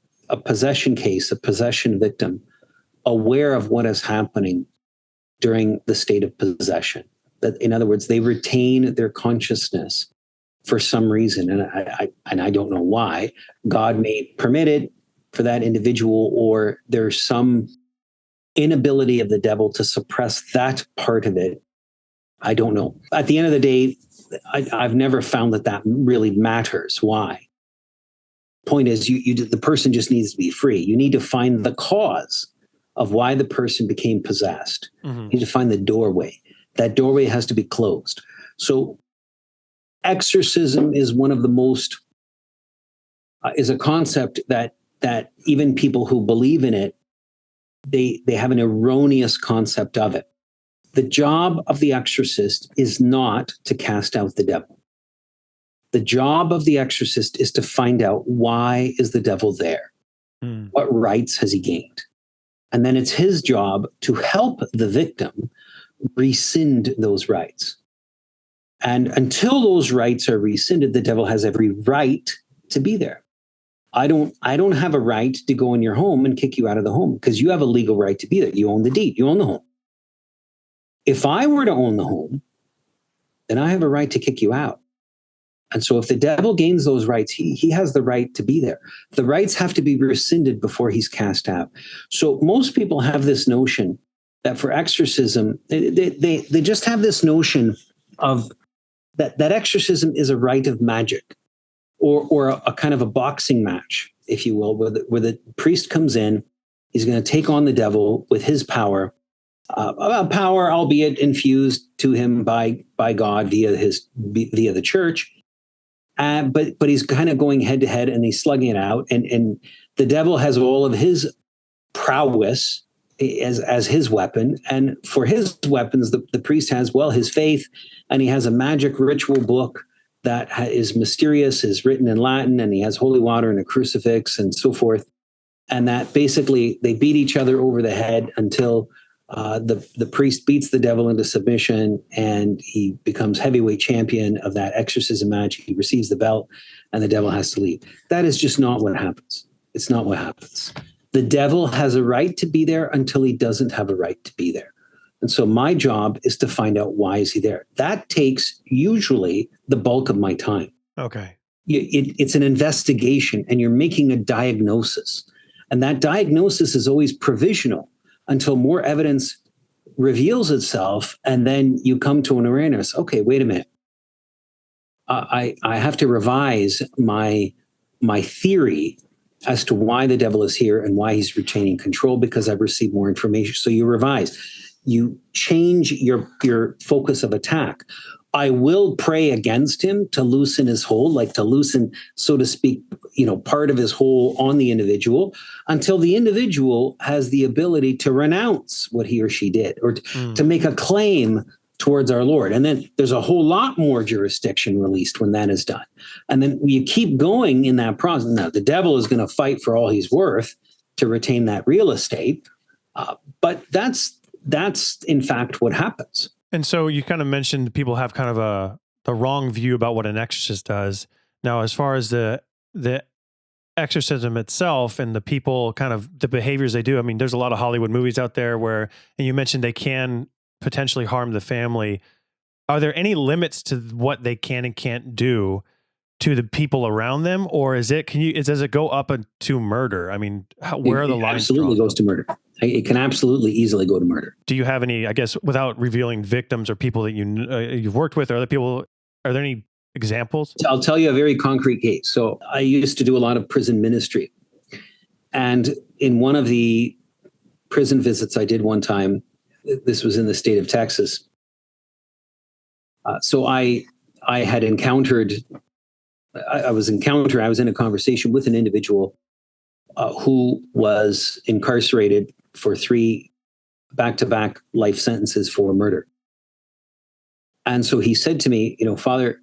possession case, a possession victim, aware of what is happening during the state of possession. That, in other words, they retain their consciousness for some reason, and I don't know why. God may permit it for that individual, or there's some inability of the devil to suppress that part of it. I don't know. At the end of the day, I've never found that really matters. Why? Point is, the person just needs to be free. You need to find the cause of why the person became possessed. Mm-hmm. You need to find the doorway. That doorway has to be closed. So exorcism is one of the most, is a concept that even people who believe in it, they have an erroneous concept of it. The job of the exorcist is not to cast out the devil. The job of the exorcist is to find out, why is the devil there? What rights has he gained? And then it's his job to help the victim rescind those rights. And until those rights are rescinded, the devil has every right to be there. I don't have a right to go in your home and kick you out of the home, because you have a legal right to be there. You own the deed. You own the home. If I were to own the home, then I have a right to kick you out. And so if the devil gains those rights, he has the right to be there. The rights have to be rescinded before he's cast out. So most people have this notion that for exorcism, they just have this notion of that exorcism is a rite of magic, or a kind of a boxing match, if you will, where the priest comes in, he's going to take on the devil with his power, power, albeit infused to him by God via the church. But he's kind of going head to head, and he's slugging it out. And the devil has all of his prowess as his weapon. And for his weapons, the priest has, his faith, and he has a magic ritual book that is mysterious, is written in Latin, and he has holy water and a crucifix and so forth. And that basically they beat each other over the head until the priest beats the devil into submission, and he becomes heavyweight champion of that exorcism match. He receives the belt, and the devil has to leave. That is just not what happens. It's not what happens. The devil has a right to be there until he doesn't have a right to be there. And so my job is to find out, why is he there? That takes usually the bulk of my time. Okay. It's an investigation, and you're making a diagnosis. And that diagnosis is always provisional until more evidence reveals itself, and then you come to an awareness. Okay, wait a minute. I have to revise my theory as to why the devil is here and why he's retaining control, because I've received more information. So you revise, you change your focus of attack. I will pray against him to loosen his hold, like to loosen, so to speak, part of his hold on the individual, until the individual has the ability to renounce what he or she did, or to make a claim towards our Lord. And then there's a whole lot more jurisdiction released when that is done. And then you keep going in that process. Now, the devil is going to fight for all he's worth to retain that real estate. But that's in fact what happens. And so you kind of mentioned people have kind of the wrong view about what an exorcist does. Now, as far as the exorcism itself and the people kind of the behaviors they do, I mean, there's a lot of Hollywood movies out there where, and you mentioned they can potentially harm the family. Are there any limits to what they can and can't do to the people around them? Or does it go up to murder? I mean, where are the lines? Absolutely goes to murder. It can absolutely easily go to murder. Do you have any, I guess, without revealing victims or people that you've worked with, or other people, are there any examples? I'll tell you a very concrete case. So I used to do a lot of prison ministry. And in one of the prison visits I did one time, this was in the state of Texas. So I had encountered, I was in a conversation with an individual who was incarcerated for 3 back-to-back life sentences for murder. And so he said to me, Father,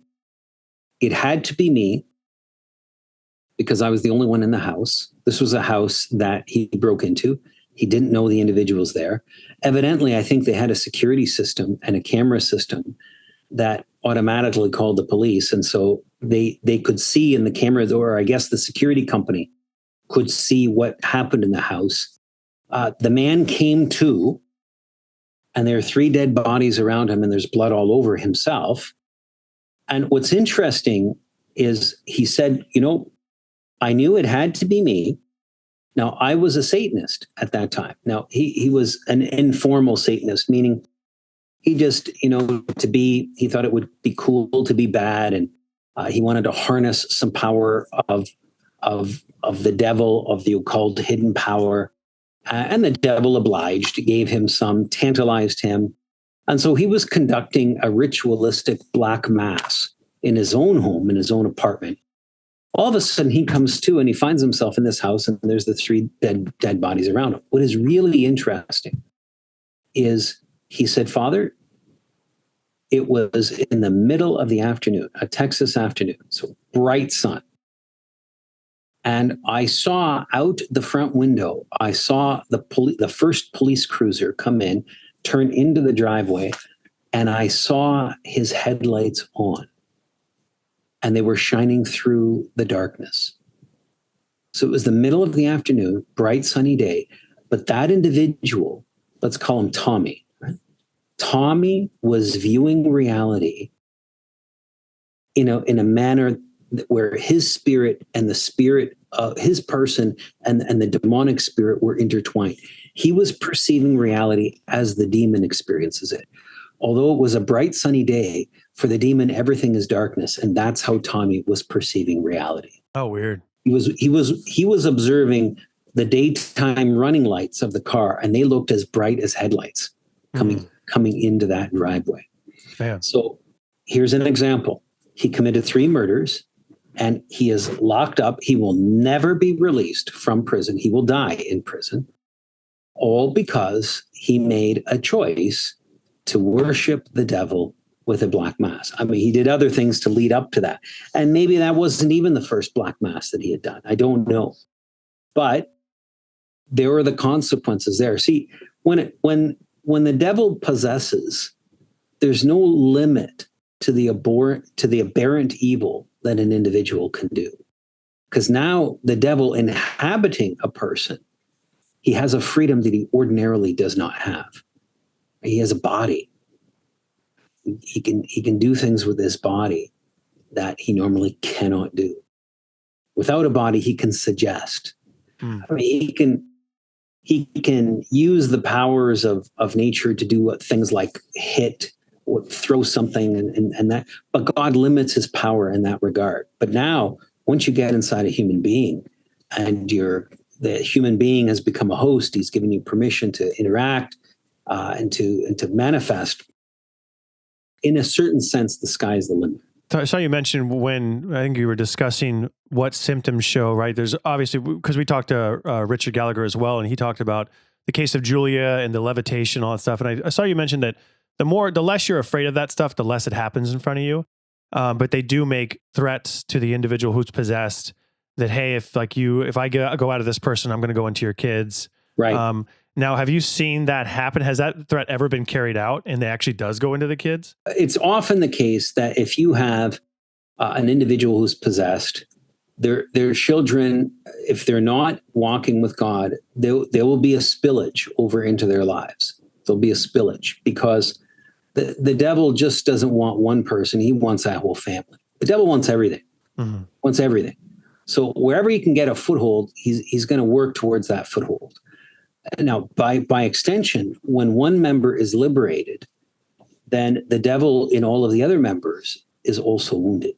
it had to be me because I was the only one in the house. This was a house that he broke into. He didn't know the individuals there. Evidently, I think they had a security system and a camera system that automatically called the police. And so they could see in the cameras, or I guess the security company could see what happened in the house. The man came to, and there are 3 dead bodies around him, and there's blood all over himself. And what's interesting is he said, I knew it had to be me. Now, I was a Satanist at that time. Now, he was an informal Satanist, meaning he just, he thought it would be cool to be bad. And he wanted to harness some power of the devil, of the occult hidden power. And the devil obliged, gave him some, tantalized him. And so he was conducting a ritualistic black mass in his own home, in his own apartment. All of a sudden he comes to and he finds himself in this house, and there's the 3 dead bodies around him. What is really interesting is he said, Father, it was in the middle of the afternoon, a Texas afternoon, so bright sun. And I saw out the front window, I saw the first police cruiser come in, turn into the driveway, and I saw his headlights on. And they were shining through the darkness. So it was the middle of the afternoon, bright sunny day, but that individual, let's call him Tommy, right? Tommy was viewing reality in a manner where his spirit and the spirit of his person and the demonic spirit were intertwined. He was perceiving reality as the demon experiences it. Although it was a bright sunny day, for the demon, everything is darkness. And that's how Tommy was perceiving reality. Oh, weird. He was observing the daytime running lights of the car, and they looked as bright as headlights coming into that driveway. Man. So here's an example. He committed 3 murders, and he is locked up. He will never be released from prison. He will die in prison, all because he made a choice to worship the devil with a black mass. I mean, he did other things to lead up to that. And maybe that wasn't even the first black mass that he had done. I don't know. But there were the consequences there. See, when the devil possesses, there's no limit to the aberrant evil that an individual can do. Because now the devil inhabiting a person, he has a freedom that he ordinarily does not have. He has a body. He can do things with his body that he normally cannot do. Without a body, he can suggest. I mean, he can use the powers of nature to do things like hit or throw something and that, but God limits his power in that regard. But now, once you get inside a human being and the human being has become a host, he's given you permission to interact and to manifest. In a certain sense, the sky is the limit. I saw you mention when I think you were discussing what symptoms show, right? There's obviously, because we talked to Richard Gallagher as well, and he talked about the case of Julia and the levitation, all that stuff. And I saw you mention that the less you're afraid of that stuff, the less it happens in front of you. But they do make threats to the individual who's possessed that, hey, if I go out of this person, I'm going to go into your kids. Right. Now, have you seen that happen? Has that threat ever been carried out and it actually does go into the kids? It's often the case that if you have an individual who's possessed, their children, if they're not walking with God, there will be a spillage over into their lives. There'll be a spillage because the devil just doesn't want one person. He wants that whole family. The devil wants everything. Mm-hmm. Wants everything. So wherever he can get a foothold, he's going to work towards that foothold. Now, by extension, when one member is liberated, then the devil in all of the other members is also wounded.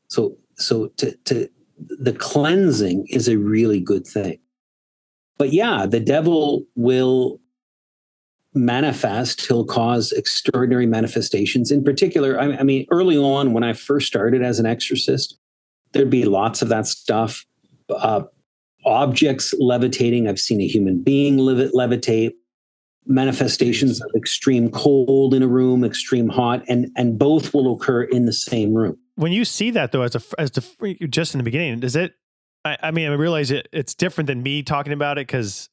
So the cleansing is a really good thing. But yeah, the devil will manifest. He'll cause extraordinary manifestations. In particular, I mean, early on when I first started as an exorcist, there'd be lots of that stuff. Objects levitating. I've seen a human being levitate. Manifestations of extreme cold in a room, extreme hot, and both will occur in the same room. When you see that though, just in the beginning, does it? I mean, I realize it's different than me talking about it because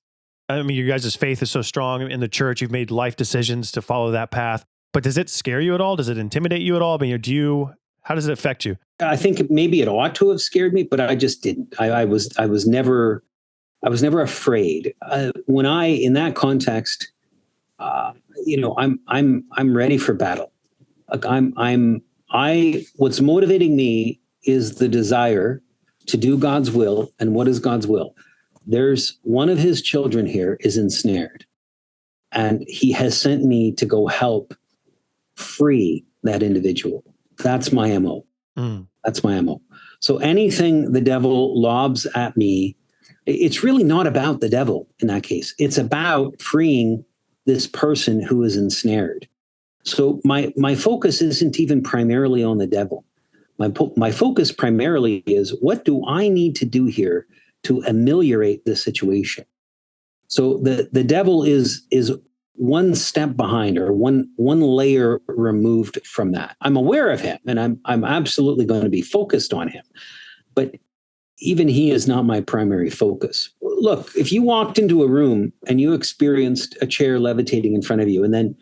I mean, your guys' faith is so strong in the church. You've made life decisions to follow that path. But does it scare you at all? Does it intimidate you at all? I mean, how does it affect you? I think maybe it ought to have scared me, but I just didn't. I was never afraid. When in that context, I'm ready for battle. Like what's motivating me is the desire to do God's will. And what is God's will? There's one of his children here is ensnared, and he has sent me to go help free that individual. That's my MO. That's my MO. So anything the devil lobs at me, it's really not about the devil in that case. It's about freeing this person who is ensnared. So my focus isn't even primarily on the devil. My focus primarily is, what do I need to do here to ameliorate the situation? So the devil is one step behind, or one layer removed from that. I'm aware of him, and I'm absolutely going to be focused on him. But even he is not my primary focus. Look, if you walked into a room and you experienced a chair levitating in front of you and then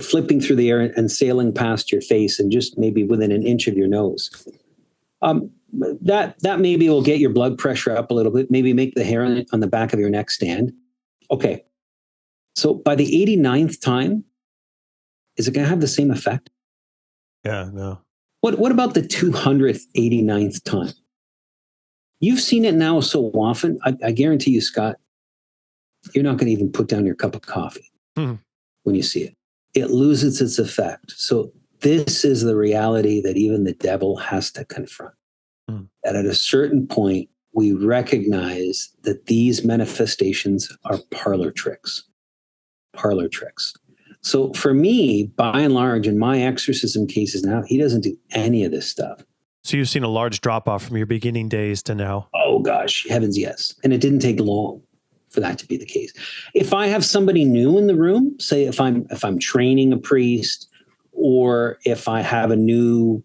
flipping through the air and sailing past your face and just maybe within an inch of your nose, that maybe will get your blood pressure up a little bit, maybe make the hair on the back of your neck stand. Okay. So by the 89th time, is it going to have the same effect? Yeah, no. What about the 289th time? You've seen it now so often. I guarantee you, Scott, you're not going to even put down your cup of coffee when you see it. It loses its effect. So this is the reality that even the devil has to confront. That at a certain point, we recognize that these manifestations are parlor tricks. Parlor tricks. So for me, by and large, in my exorcism cases now, he doesn't do any of this stuff. So you've seen a large drop off from your beginning days to now? Oh gosh, heavens yes. And it didn't take long for that to be the case. If I have somebody new in the room, say if I'm training a priest, or if I have a new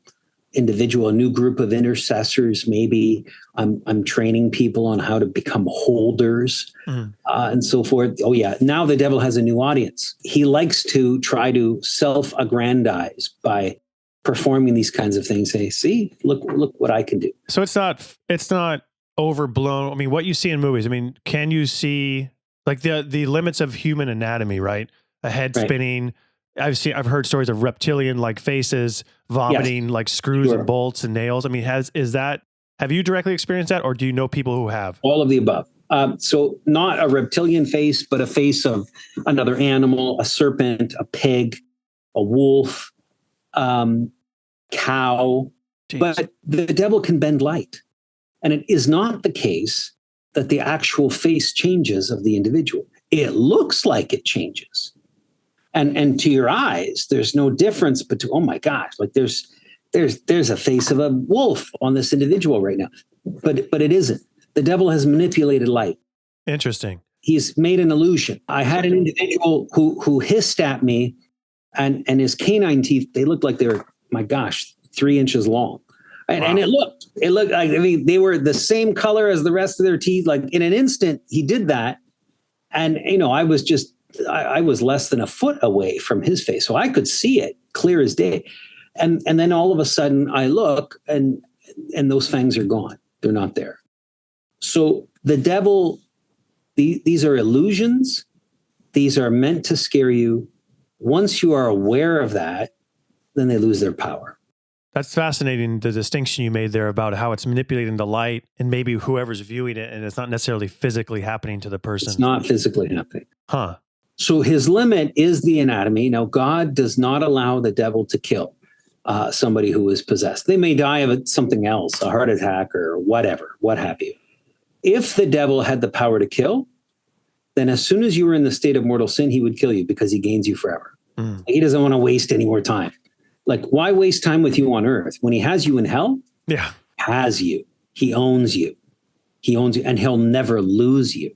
individual, a new group of intercessors, maybe I'm training people on how to become holders and so forth. Oh yeah, now the devil has a new audience. He likes to try to self-aggrandize by performing these kinds of things. Say, see, look what I can do. So it's not overblown. I mean, what you see in movies, I mean, can you see like the limits of human anatomy, right? A head spinning. I've heard stories of reptilian like faces, vomiting, like screws and bolts and nails. I mean, have you directly experienced that, or do you know people who have? All of the above. So not a reptilian face, but a face of another animal, a serpent, a pig, a wolf, cow. Jeez. But the devil can bend light. And it is not the case that the actual face changes of the individual. It looks like it changes. And to your eyes, there's no difference between, oh my gosh, like there's a face of a wolf on this individual right now. But it isn't. The devil has manipulated light. Interesting. He's made an illusion. I had an individual who hissed at me, and his canine teeth, they looked like they were, my gosh, 3 inches long. And, wow. and it looked like, I mean, they were the same color as the rest of their teeth. Like in an instant, he did that. And, I was less than a foot away from his face. So I could see it clear as day. And then all of a sudden I look and those fangs are gone. They're not there. So the devil, these are illusions. These are meant to scare you. Once you are aware of that, then they lose their power. That's fascinating, the distinction you made there about how it's manipulating the light and maybe whoever's viewing it, and it's not necessarily physically happening to the person. It's not physically happening. Huh. So his limit is the anatomy. Now, God does not allow the devil to kill somebody who is possessed. They may die of something else, a heart attack or whatever, what have you. If the devil had the power to kill, then as soon as you were in the state of mortal sin, he would kill you because he gains you forever. Mm. He doesn't want to waste any more time. Like, why waste time with you on earth when he has you in hell? Yeah. Has you. He owns you. He owns you, and he'll never lose you.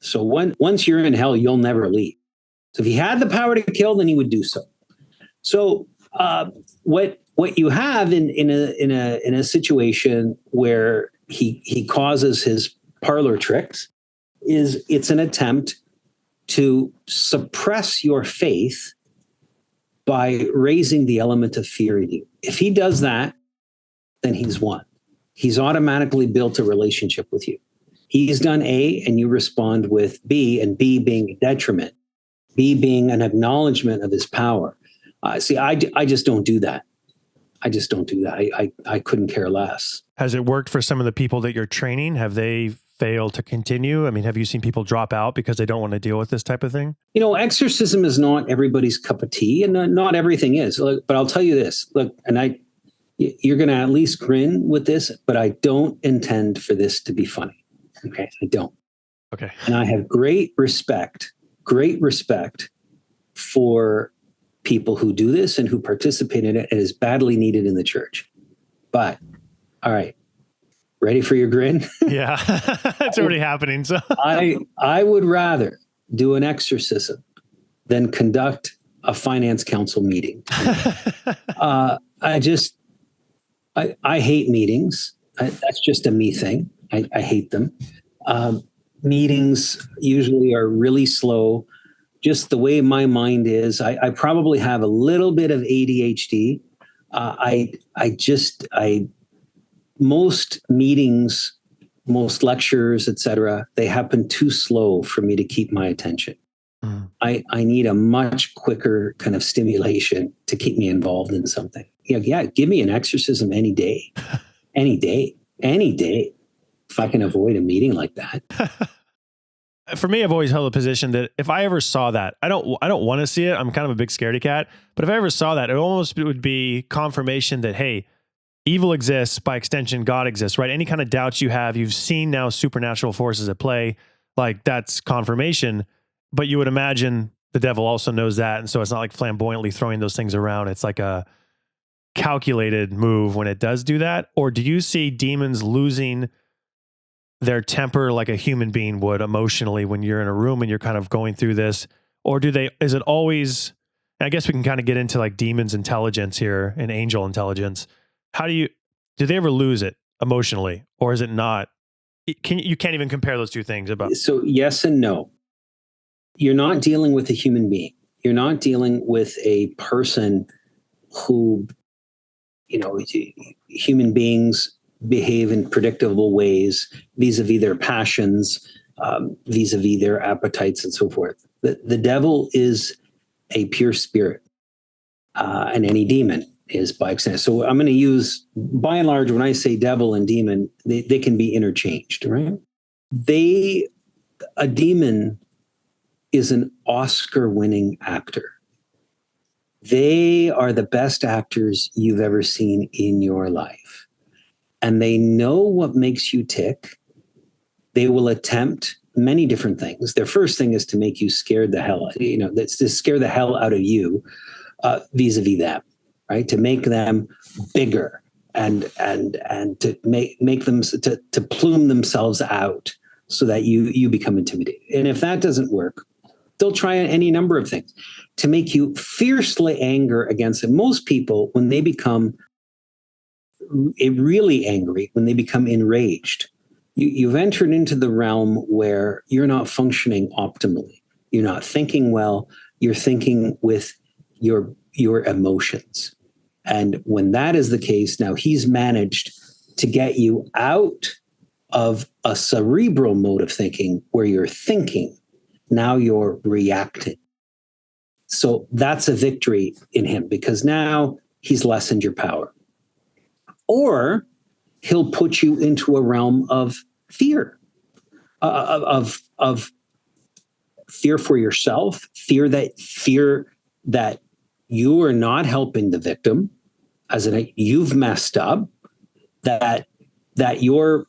So once you're in hell, you'll never leave. So if he had the power to kill, then he would do so. So what you have in a situation where he causes his parlor tricks is it's an attempt to suppress your faith by raising the element of fear in you. If he does that, then he's won. He's automatically built a relationship with you. He's done A and you respond with B, and B being a detriment, B being an acknowledgement of his power. See, I just don't do that. I just don't do that. I couldn't care less. Has it worked for some of the people that you're training? Have they failed to continue? I mean, have you seen people drop out because they don't want to deal with this type of thing? Exorcism is not everybody's cup of tea, and not everything is. But I'll tell you this, look, and you're going to at least grin with this, but I don't intend for this to be funny. Okay, I don't. Okay. And I have great respect for people who do this and who participate in it. It is badly needed in the church. But, all right, ready for your grin? Yeah, it's already happening. So I would rather do an exorcism than conduct a finance council meeting. I hate meetings. That's just a me thing. I hate them. Meetings usually are really slow. Just the way my mind is, I probably have a little bit of ADHD. Most meetings, most lectures, etc., they happen too slow for me to keep my attention. Mm. I need a much quicker kind of stimulation to keep me involved in something. Yeah, give me an exorcism any day, any day, if I can avoid a meeting like that. For me, I've always held a position that if I ever saw that, I don't want to see it. I'm kind of a big scaredy cat, but if I ever saw that, it would be confirmation that, hey, evil exists, by extension, God exists, right? Any kind of doubts you have, you've seen now supernatural forces at play, like that's confirmation. But you would imagine the devil also knows that. And so it's not like flamboyantly throwing those things around. It's like a calculated move when it does do that. Or do you see demons losing their temper like a human being would emotionally when you're in a room and you're kind of going through this? Or is it always, I guess we can kind of get into like demons intelligence here and angel intelligence. Do they ever lose it emotionally, or is it not? You can't even compare those two things about. So yes and no. You're not dealing with a human being. You're not dealing with a person who, human beings behave in predictable ways vis-a-vis their passions, vis-a-vis their appetites and so forth. The devil is a pure spirit, and any demon is by extent. So I'm going to use, by and large, when I say devil and demon, they can be interchanged, right? A demon is an Oscar-winning actor. They are the best actors you've ever seen in your life. And they know what makes you tick. They will attempt many different things. Their first thing is to make you scared the hell, that's to scare the hell out of you vis-a-vis them, right? To make them bigger and to make them to plume themselves out so that you become intimidated. And if that doesn't work, they'll try any number of things to make you fiercely angry against it. Most people, when they become really angry, when they become enraged, you've entered into the realm where you're not functioning optimally. You're not thinking well. You're thinking with your emotions. And when that is the case, now he's managed to get you out of a cerebral mode of thinking where you're thinking. Now you're reacting. So that's a victory in him because now he's lessened your power. Or he'll put you into a realm of fear, of fear for yourself, fear that you are not helping the victim, as in you've messed up, that you've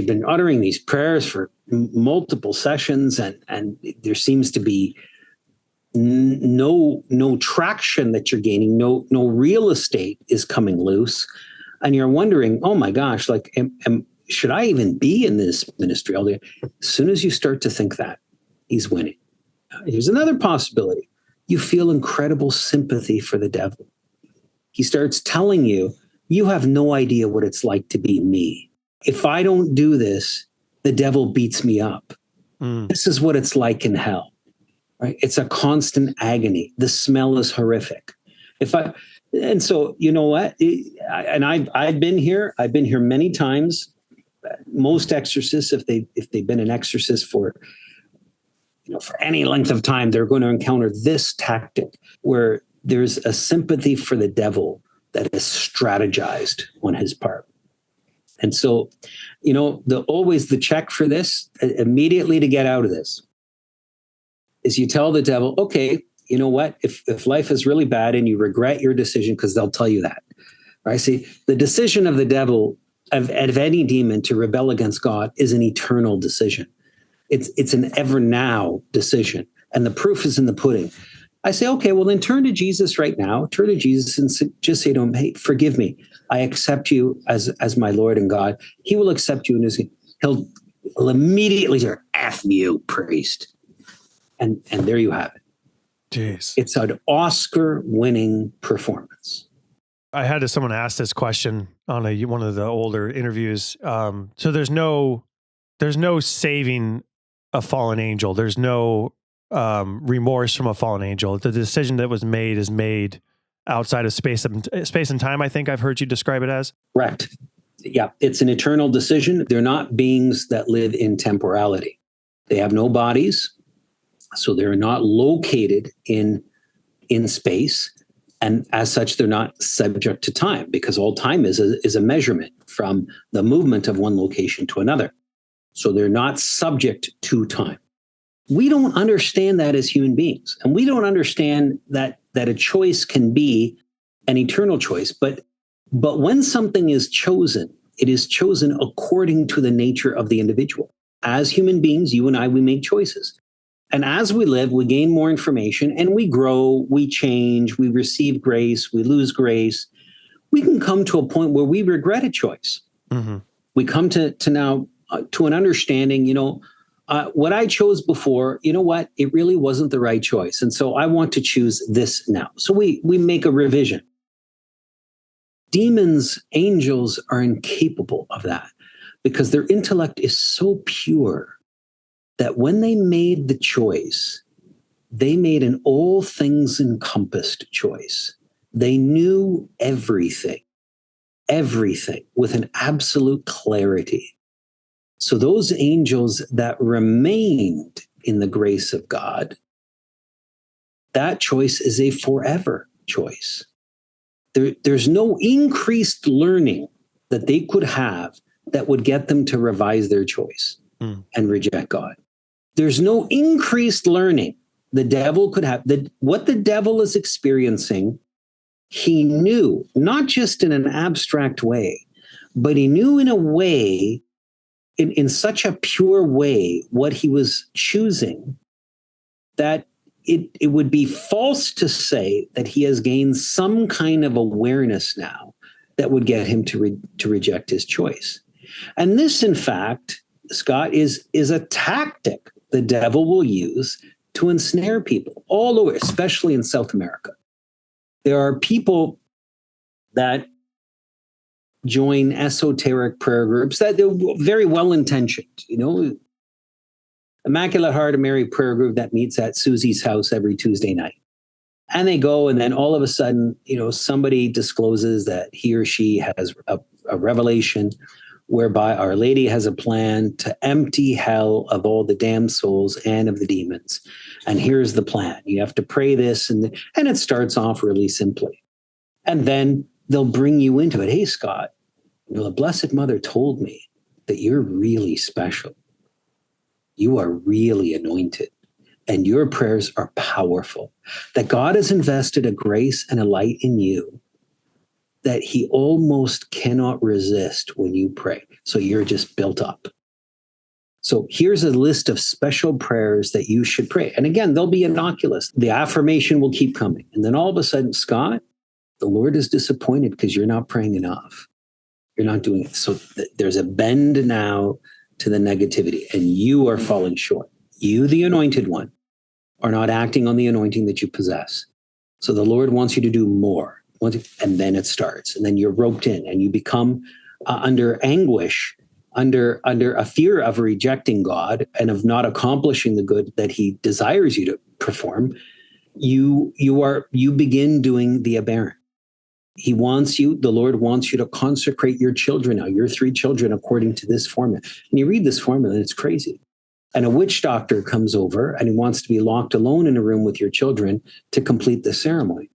been uttering these prayers for multiple sessions and there seems to be no traction that you're gaining, no real estate is coming loose, and you're wondering, oh my gosh, like should I even be in this ministry all day? As soon as you start to think that, he's winning. Here's another possibility. You feel incredible sympathy for the devil. He starts telling you, you have no idea what it's like to be me. If I don't do this, the devil beats me up. This is what it's like in hell, right? It's a constant agony. The smell is horrific. And so, you know what? I've been here. I've been here many times. Most exorcists, if they've been an exorcist for any length of time, they're going to encounter this tactic where there's a sympathy for the devil that is strategized on his part. And so, always the check for this, immediately to get out of this, is you tell the devil, okay, you know what? If life is really bad and you regret your decision, because they'll tell you that, right? See, the decision of the devil, of any demon to rebel against God is an eternal decision. It's an ever now decision. And the proof is in the pudding. I say, okay, well then turn to Jesus right now. Turn to Jesus and just say to him, hey, forgive me. I accept you as my Lord and God. He will accept you and he'll immediately say, F you, priest. And there you have it. Jeez. It's an Oscar-winning performance. I had someone ask this question on one of the older interviews. So there's no saving a fallen angel. There's no remorse from a fallen angel. The decision that was made is made outside of space and time. I think I've heard you describe it as. Correct. Yeah, it's an eternal decision. They're not beings that live in temporality. They have no bodies, so they're not located in space. And as such, they're not subject to time because all time is a measurement from the movement of one location to another. So they're not subject to time. We don't understand that as human beings. And we don't understand that a choice can be an eternal choice. But when something is chosen, it is chosen according to the nature of the individual. As human beings, you and I, we make choices. And as we live, we gain more information and we grow, we change, we receive grace, we lose grace. We can come to a point where we regret a choice. Mm-hmm. We come to now to an understanding, what I chose before, you know what? It really wasn't the right choice. And so I want to choose this now. So we make a revision. Demons, angels are incapable of that because their intellect is so pure that when they made the choice, they made an all things encompassed choice. They knew everything with an absolute clarity. So those angels that remained in the grace of God, that choice is a forever choice. There's no increased learning that they could have that would get them to revise their choice. and reject God. There's no increased learning the devil could have. What the devil is experiencing, he knew, not just in an abstract way, but he knew in a way, in such a pure way, what he was choosing, that it would be false to say that he has gained some kind of awareness now that would get him to reject his choice. And this, in fact, Scott, is a tactic the devil will use to ensnare people all over, especially in South America. There are people that join esoteric prayer groups that they're very well-intentioned, Immaculate Heart of Mary prayer group that meets at Susie's house every Tuesday night. And they go, and then all of a sudden, somebody discloses that he or she has a revelation whereby Our Lady has a plan to empty hell of all the damned souls and of the demons. And here's the plan. You have to pray this, and it starts off really simply. And then they'll bring you into it. Hey, Scott, the Blessed Mother told me that you're really special. You are really anointed, and your prayers are powerful, that God has invested a grace and a light in you that he almost cannot resist when you pray. So you're just built up. So here's a list of special prayers that you should pray. And again, they'll be innocuous. The affirmation will keep coming. And then all of a sudden, Scott, the Lord is disappointed because you're not praying enough. You're not doing it. So there's a bend now to the negativity, and you are falling short. You, the anointed one, are not acting on the anointing that you possess. So the Lord wants you to do more. And then it starts. And then you're roped in, and you become under anguish, under a fear of rejecting God and of not accomplishing the good that he desires you to perform. You begin doing the aberrant. The Lord wants you to consecrate your children now, your 3 children, according to this formula. And you read this formula, and it's crazy. And a witch doctor comes over, and he wants to be locked alone in a room with your children to complete the ceremony.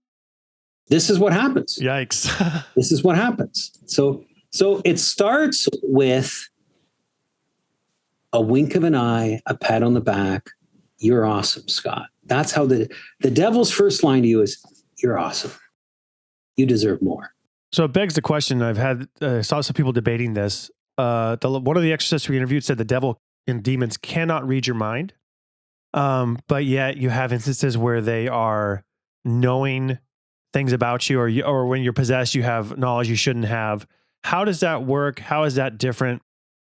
This is what happens. Yikes. This is what happens. So it starts with a wink of an eye, a pat on the back. You're awesome, Scott. That's how the devil's first line to you is, you're awesome. You deserve more. So it begs the question. I saw some people debating this. One of the exorcists we interviewed said the devil and demons cannot read your mind. But yet you have instances where they are knowing things about you, or when you're possessed, you have knowledge you shouldn't have. How does that work? How is that different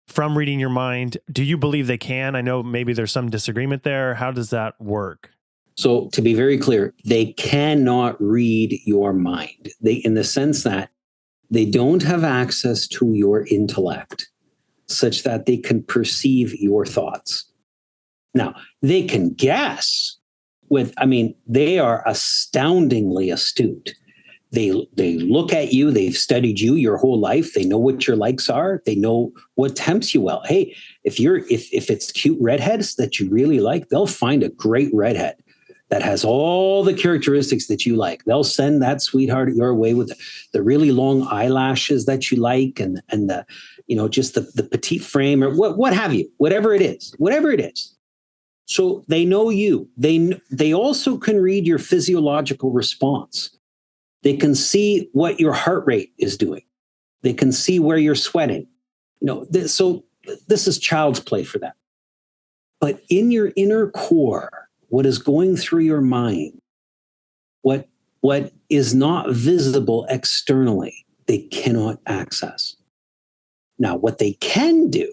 from reading your mind? Do you believe they can? I know maybe there's some disagreement there. How does that work? So to be very clear, they cannot read your mind. In the sense that they don't have access to your intellect such that they can perceive your thoughts. Now, they can guess they are astoundingly astute. They look at you. They've studied you your whole life. They know what your likes are. They know what tempts you well. Hey, if it's cute redheads that you really like, they'll find a great redhead that has all the characteristics that you like. They'll send that sweetheart your way with the really long eyelashes that you like, and the just the petite frame, or what have you, whatever it is. So they know you. They also can read your physiological response. They can see what your heart rate is doing. They can see where you're sweating. So this is child's play for them. But in your inner core, what is going through your mind, what is not visible externally, they cannot access. Now, what they can do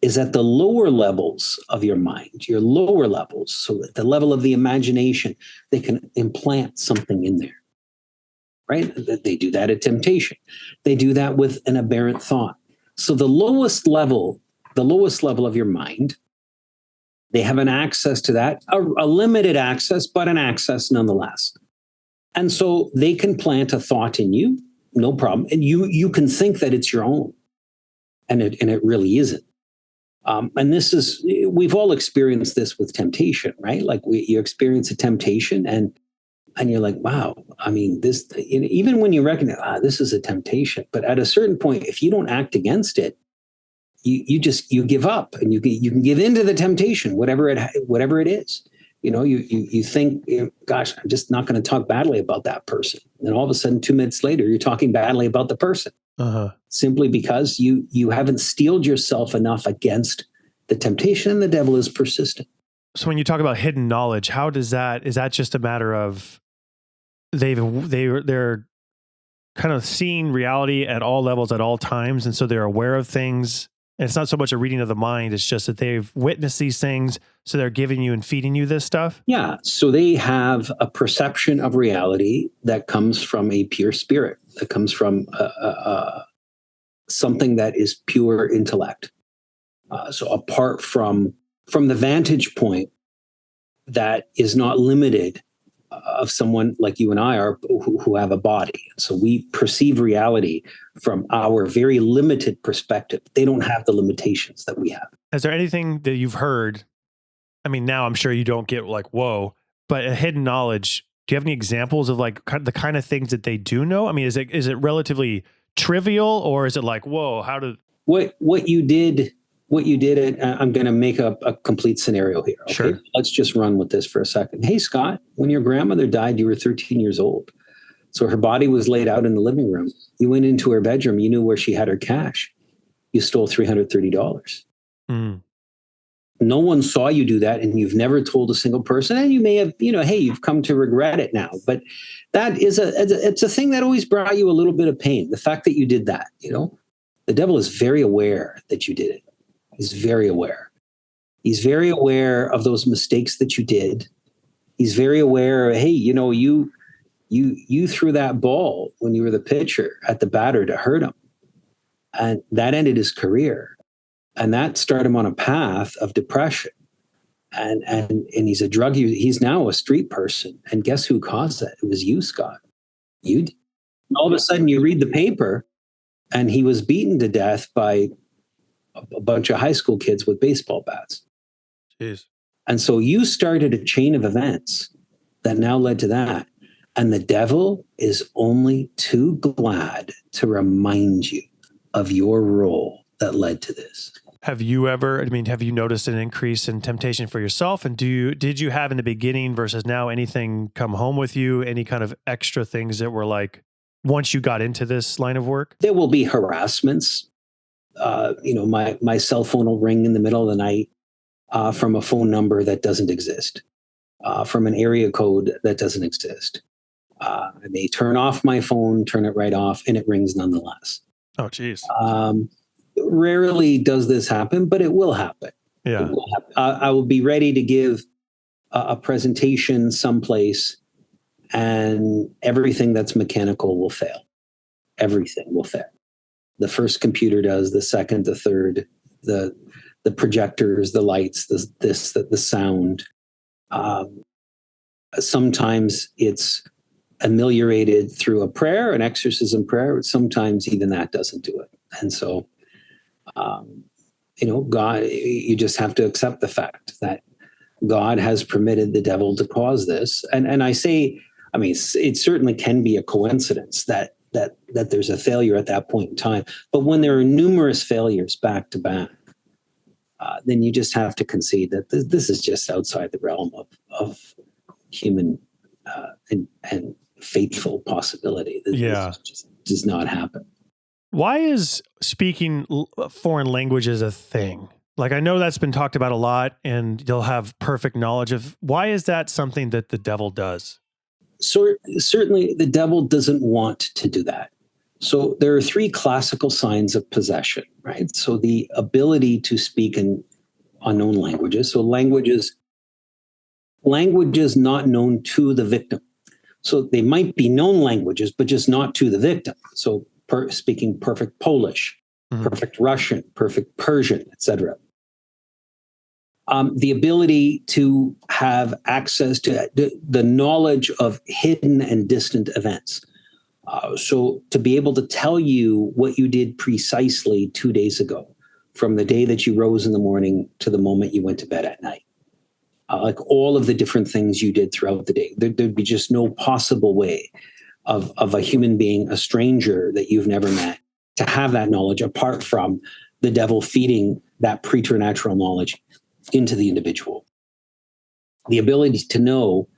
is at the lower levels of your mind, your lower levels, so at the level of the imagination, they can implant something in there, right? They do that at temptation. They do that with an aberrant thought. So the lowest level of your mind, they have an access to that, a limited access, but an access nonetheless. And so they can plant a thought in you, no problem. And you can think that it's your own, and it really isn't. And we've all experienced this with temptation, right? Like you experience a temptation and you're like, wow, this, even when you recognize, this is a temptation, but at a certain point, if you don't act against it, you give up, and you can give in to the temptation, whatever it is. You think, gosh, I'm just not going to talk badly about that person. And all of a sudden, 2 minutes later, you're talking badly about the person, simply because you haven't steeled yourself enough against the temptation, and the devil is persistent. So when you talk about hidden knowledge, is that just a matter of they're kind of seeing reality at all levels at all times, and so they're aware of things? And it's not so much a reading of the mind, it's just that they've witnessed these things, so they're giving you and feeding you this stuff? Yeah. So they have a perception of reality that comes from a pure spirit, that comes from something that is pure intellect. So apart from the vantage point that is not limited of someone like you and I are, who have a body. So we perceive reality from our very limited perspective. They don't have the limitations that we have. Is there anything that you've heard? I mean, now I'm sure you don't get like, whoa, but a hidden knowledge, do you have any examples of like the kind of things that they do know? I mean, is it relatively trivial, or is it like, whoa, how did... What you did, I'm going to make a complete scenario here. Okay? Sure. Let's just run with this for a second. Hey, Scott, when your grandmother died, you were 13 years old. So her body was laid out in the living room. You went into her bedroom. You knew where she had her cash. You stole $330. Mm. No one saw you do that, and you've never told a single person. And you may have, hey, you've come to regret it now. But that is it's a thing that always brought you a little bit of pain. The fact that you did that, the devil is very aware that you did it. He's very aware. He's very aware of those mistakes that you did. He's very aware, hey, you threw that ball when you were the pitcher at the batter to hurt him. And that ended his career. And that started him on a path of depression. And he's a drug user. He's now a street person. And guess who caused that? It was you, Scott. You did. All of a sudden you read the paper, and he was beaten to death by a bunch of high school kids with baseball bats. Jeez. And so you started a chain of events that now led to that. And the devil is only too glad to remind you of your role that led to this. Have you noticed an increase in temptation for yourself? And did you have in the beginning versus now anything come home with you? Any kind of extra things that were like, once you got into this line of work? There will be harassments. My cell phone will ring in the middle of the night from a phone number that doesn't exist, from an area code that doesn't exist. I may turn off my phone, turn it right off, and it rings nonetheless. Oh, geez. Rarely does this happen, but it will happen. Yeah. It will happen. I will be ready to give a presentation someplace, and everything that's mechanical will fail. Everything will fail. The first computer does, the second, the third, the projectors, the lights, the sound. Sometimes it's ameliorated through a prayer, an exorcism prayer. Sometimes even that doesn't do it. And so, God, you just have to accept the fact that God has permitted the devil to cause this. And I say, it certainly can be a coincidence that there's a failure at that point in time. But when there are numerous failures back to back, then you just have to concede that this is just outside the realm of human and faithful possibility. This just does not happen. Why is speaking foreign languages a thing? Like, I know that's been talked about a lot, and you'll have perfect knowledge of. Why is that something that the devil does? So certainly the devil doesn't want to do that. So there are 3 classical signs of possession, right? So the ability to speak in unknown languages. So languages not known to the victim. So they might be known languages, but just not to the victim. So speaking perfect Polish, perfect Russian, perfect Persian, etc. The ability to have access to the knowledge of hidden and distant events. So to be able to tell you what you did precisely 2 days ago, from the day that you rose in the morning to the moment you went to bed at night. Like all of the different things you did throughout the day. There'd be just no possible way of a human being, a stranger that you've never met, to have that knowledge apart from the devil feeding that preternatural knowledge into the individual. The ability to know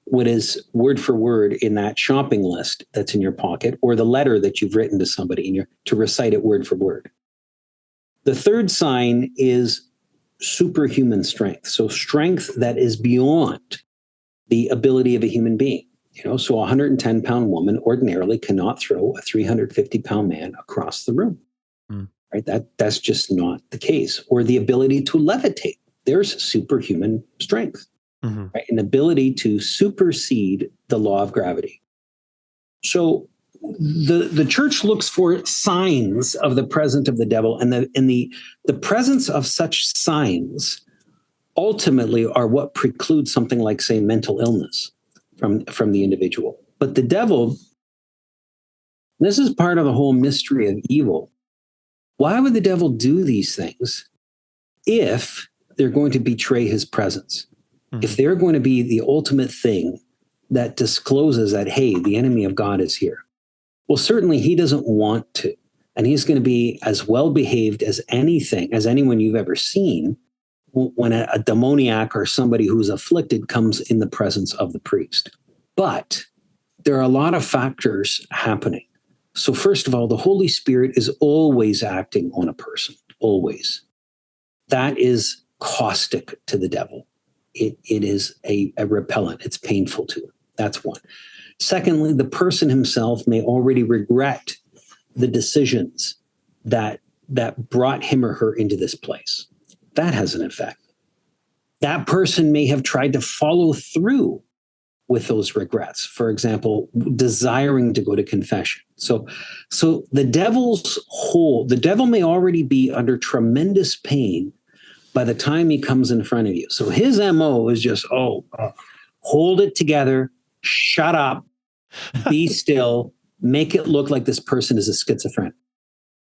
what is word for word in that shopping list that's in your pocket, or the letter that you've written to somebody to recite it word for word. The third sign is superhuman strength. So strength that is beyond the ability of a human being. So a 110-pound woman ordinarily cannot throw a 350-pound man across the room. Right? That's just not the case. Or the ability to levitate. There's superhuman strength. Right? An ability to supersede the law of gravity. So the church looks for signs of the presence of the devil, and the presence of such signs ultimately are what precludes something like, say, mental illness from the individual. But the devil, this is part of the whole mystery of evil. Why would the devil do these things if they're going to betray his presence? If they're going to be the ultimate thing that discloses that, hey, the enemy of God is here. Well, certainly he doesn't want to. And he's going to be as well behaved as anyone you've ever seen when a demoniac or somebody who's afflicted comes in the presence of the priest. But there are a lot of factors happening. So first of all, the Holy Spirit is always acting on a person, always. That is caustic to the devil. It is a repellent. It's painful to him. That's one. Secondly, the person himself may already regret the decisions that brought him or her into this place. That has an effect. That person may have tried to follow through with those regrets. For example, desiring to go to confession. So the devil may already be under tremendous pain by the time he comes in front of you. So his MO is just, hold it together, shut up, be still, make it look like this person is a schizophrenic.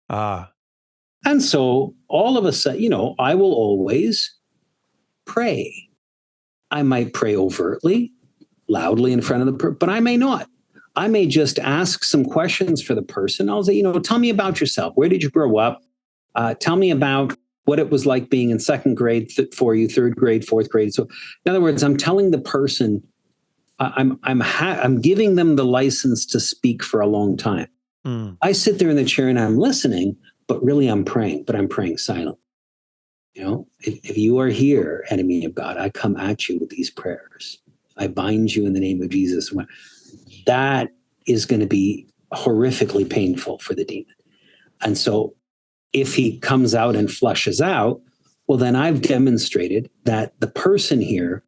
And so all of a sudden, I will always pray. I might pray overtly, loudly in front of the person, but I may not. I may just ask some questions for the person. I'll say, tell me about yourself. Where did you grow up? Tell me about what it was like being in second grade for you, third grade, fourth grade. So in other words, I'm telling the person, I'm giving them the license to speak for a long time. I sit there in the chair and I'm listening, but really I'm praying, but I'm praying silently. If you are here, enemy of God, I come at you with these prayers. I bind you in the name of Jesus. That is going to be horrifically painful for the demon. And so if he comes out and flushes out, well, then I've demonstrated that the person here,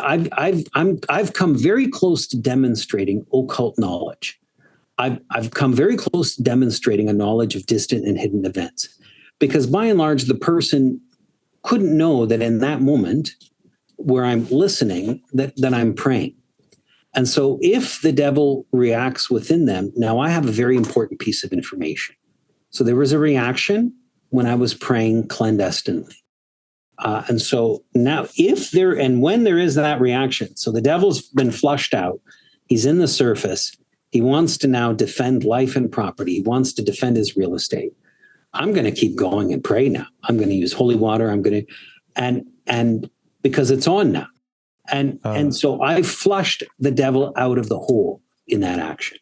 I've come very close to demonstrating occult knowledge. I've come very close to demonstrating a knowledge of distant and hidden events, because by and large, the person couldn't know that in that moment where I'm listening, that I'm praying. And so if the devil reacts within them, now I have a very important piece of information. So there was a reaction when I was praying clandestinely. And so now when there is that reaction, so the devil's been flushed out, he's in the surface, he wants to now defend life and property, he wants to defend his real estate. I'm going to keep going and pray now. I'm going to use holy water. I'm going to, and because it's on now. And so I flushed the devil out of the hole in that action.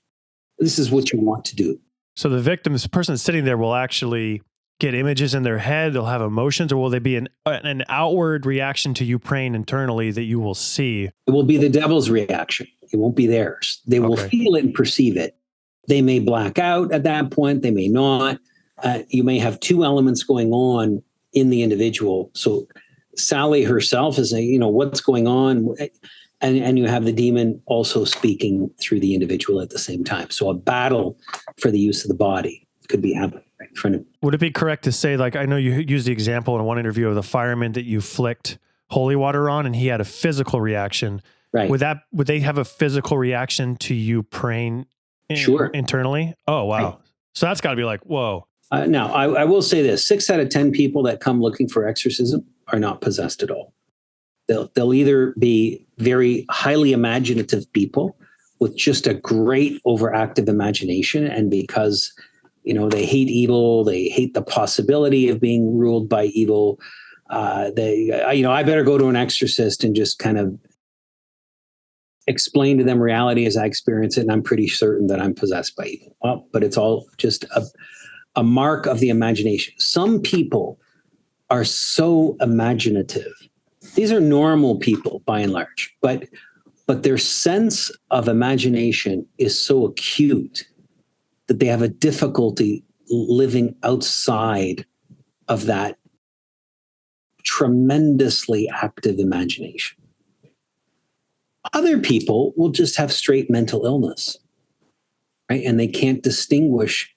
This is what you want to do. So the person sitting there will actually get images in their head, they'll have emotions, or will they be an outward reaction to you praying internally that you will see? It will be the devil's reaction. It won't be theirs. They will feel it and perceive it. They may black out at that point. They may not. You may have two elements going on in the individual. So Sally herself is what's going on? And you have the demon also speaking through the individual at the same time. So a battle for the use of the body could be happening right in front of you. Would it be correct to say, like, I know you used the example in one interview of the fireman that you flicked holy water on and he had a physical reaction. Right. Would they have a physical reaction to you praying internally? Oh, wow. Right. So that's got to be like, whoa. Now, I will say this, 6 out of 10 people that come looking for exorcism are not possessed at all. They'll either be very highly imaginative people with just a great overactive imagination, and because They hate evil. They hate the possibility of being ruled by evil. I better go to an exorcist and just kind of explain to them reality as I experience it, and I'm pretty certain that I'm possessed by evil. Well, but it's all just a mark of the imagination. Some people are so imaginative. These are normal people by and large, but their sense of imagination is so acute that they have a difficulty living outside of that tremendously active imagination. Other people will just have straight mental illness, right? And they can't distinguish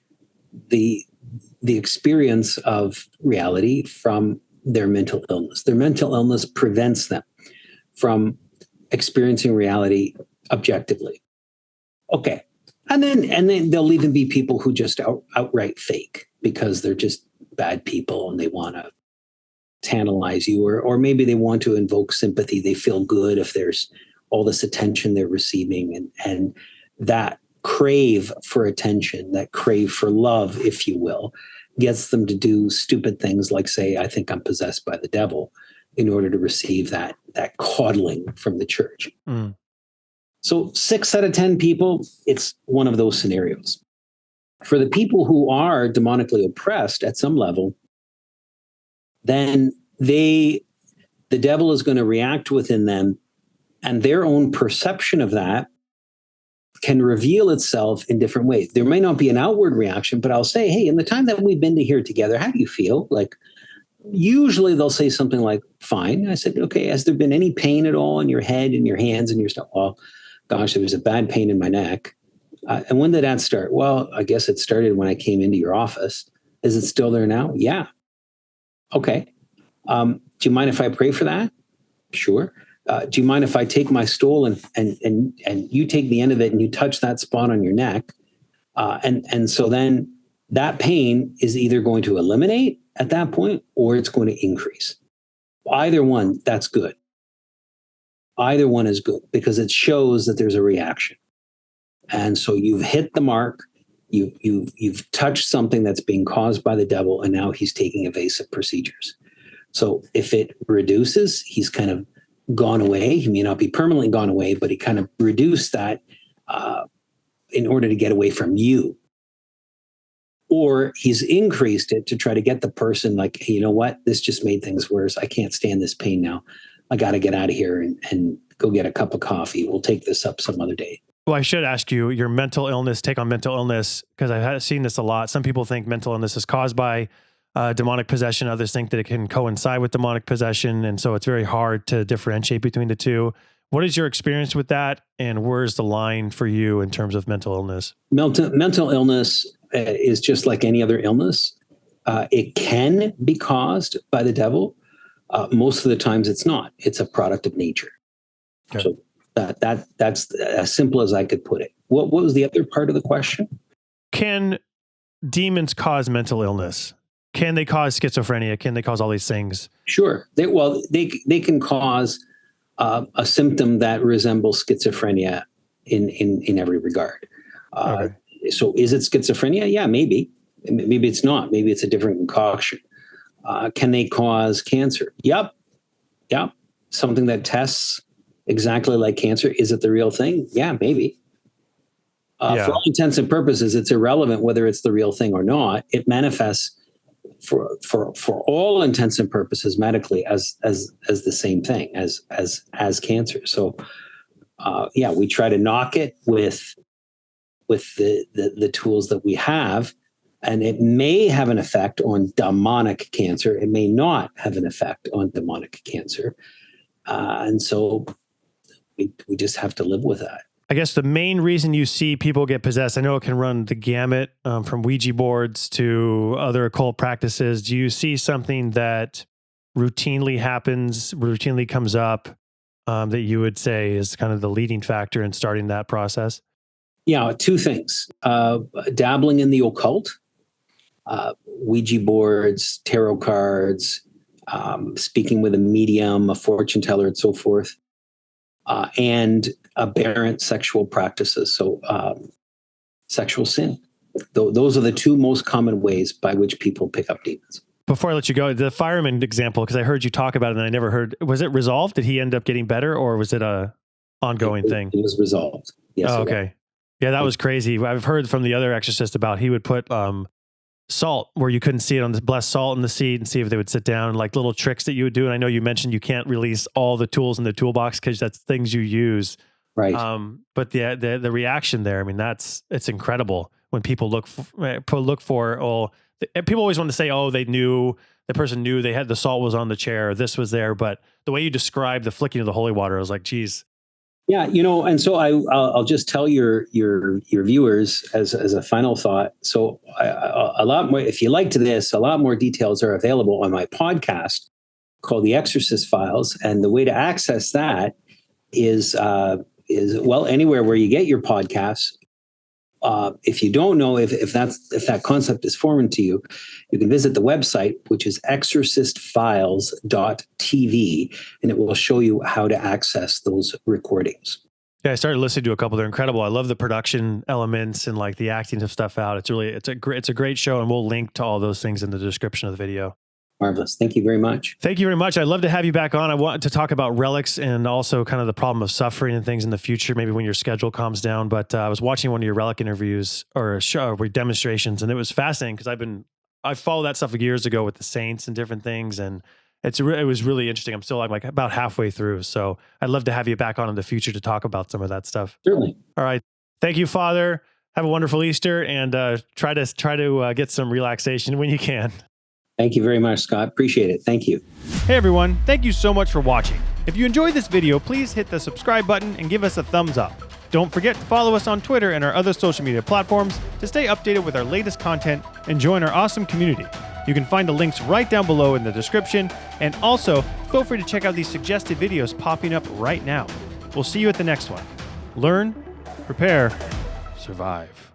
the experience of reality from their mental illness. Their mental illness prevents them from experiencing reality objectively. Okay. And then there'll even be people who just outright fake because they're just bad people and they want to tantalize you, or maybe they want to invoke sympathy. They feel good if there's all this attention they're receiving, and that crave for attention, that crave for love, if you will, gets them to do stupid things like say, I think I'm possessed by the devil, in order to receive that coddling from the church. Mm. So 6 out of 10 people, it's one of those scenarios. For the people who are demonically oppressed at some level, then the devil is going to react within them, and their own perception of that can reveal itself in different ways. There may not be an outward reaction, but I'll say, hey, in the time that we've been to here together, how do you feel? Like, usually they'll say something like, fine. I said, okay, has there been any pain at all in your head and your hands and your stuff? Well, gosh, there was a bad pain in my neck. And when did that start? Well, I guess it started when I came into your office. Is it still there now? Yeah. Okay. Do you mind if I pray for that? Sure. Do you mind if I take my stool and you take the end of it and you touch that spot on your neck? And so then that pain is either going to eliminate at that point or it's going to increase. Either one, that's good. Either one is good because it shows that there's a reaction. And so you've hit the mark. You've touched something that's being caused by the devil, and now he's taking evasive procedures. So if it reduces, he's kind of gone away. He may not be permanently gone away, but he kind of reduced that in order to get away from you. Or he's increased it to try to get the person like, hey, you know what? This just made things worse. I can't stand this pain now. I got to get out of here and go get a cup of coffee. We'll take this up some other day. Well, I should ask you your mental illness, take on mental illness, because I've seen this a lot. Some people think mental illness is caused by demonic possession. Others think that it can coincide with demonic possession. And so it's very hard to differentiate between the two. What is your experience with that? And where's the line for you in terms of mental illness? Mental illness is just like any other illness. It can be caused by the devil. Most of the times it's not. It's a product of nature. Okay. So that's as simple as I could put it. What was the other part of the question? Can demons cause mental illness? Can they cause schizophrenia? Can they cause all these things? Sure. They can cause a symptom that resembles schizophrenia in every regard. Okay. So is it schizophrenia? Yeah, maybe. Maybe it's not. Maybe it's a different concoction. Can they cause cancer? Yep. Something that tests exactly like cancer. Is it the real thing? Yeah, maybe. For all intents and purposes, it's irrelevant whether it's the real thing or not. It manifests for all intents and purposes medically as the same thing as cancer. So we try to knock it with the tools that we have, and it may have an effect on demonic cancer. It may not have an effect on demonic cancer, and so we just have to live with that. I guess the main reason you see people get possessed, I know it can run the gamut from Ouija boards to other occult practices. Do you see something that routinely happens, routinely comes up that you would say is kind of the leading factor in starting that process? Yeah, 2 things. Dabbling in the occult, Ouija boards, tarot cards, speaking with a medium, a fortune teller, and so forth. And aberrant sexual practices, so sexual sin. those are the two most common ways by which people pick up demons. Before I let you go, the fireman example, because I heard you talk about it and I never heard, was it resolved? Did he end up getting better, or was it a ongoing thing? It was resolved. Yes. Oh, okay. Yeah, that was crazy. I've heard from the other exorcist about he would put salt where you couldn't see it, on the blessed salt in the seat, and see if they would sit down, and like little tricks that you would do. And I know you mentioned you can't release all the tools in the toolbox because that's things you use. Right. But the reaction there, I mean, it's incredible when people look for people always want to say, oh, the person knew they had the salt was on the chair, or this was there. But the way you described the flicking of the holy water, I was like, geez. Yeah, and so I'll just tell your viewers as a final thought. So a lot more, if you liked this, a lot more details are available on my podcast called The Exorcist Files, and the way to access that is anywhere where you get your podcasts. If you don't know if that concept is foreign to you, you can visit the website, which is exorcistfiles.tv, and it will show you how to access those recordings. Yeah, I started listening to a couple. They're incredible. I love the production elements and like the acting of stuff out. It's a great show, and we'll link to all those things in the description of the video. Marvelous. Thank you very much. Thank you very much. I'd love to have you back on. I want to talk about relics and also kind of the problem of suffering and things in the future, maybe when your schedule calms down. But I was watching one of your relic interviews or demonstrations, and it was fascinating because I followed that stuff years ago with the saints and different things, and it was really interesting. I'm like about halfway through, so I'd love to have you back on in the future to talk about some of that stuff. Certainly. All right. Thank you, Father. Have a wonderful Easter, and try to get some relaxation when you can. Thank you very much, Scott. Appreciate it. Thank you. Hey everyone, thank you so much for watching. If you enjoyed this video, please hit the subscribe button and give us a thumbs up. Don't forget to follow us on Twitter and our other social media platforms to stay updated with our latest content and join our awesome community. You can find the links right down below in the description, and also feel free to check out these suggested videos popping up right now. We'll see you at the next one. Learn, prepare, survive.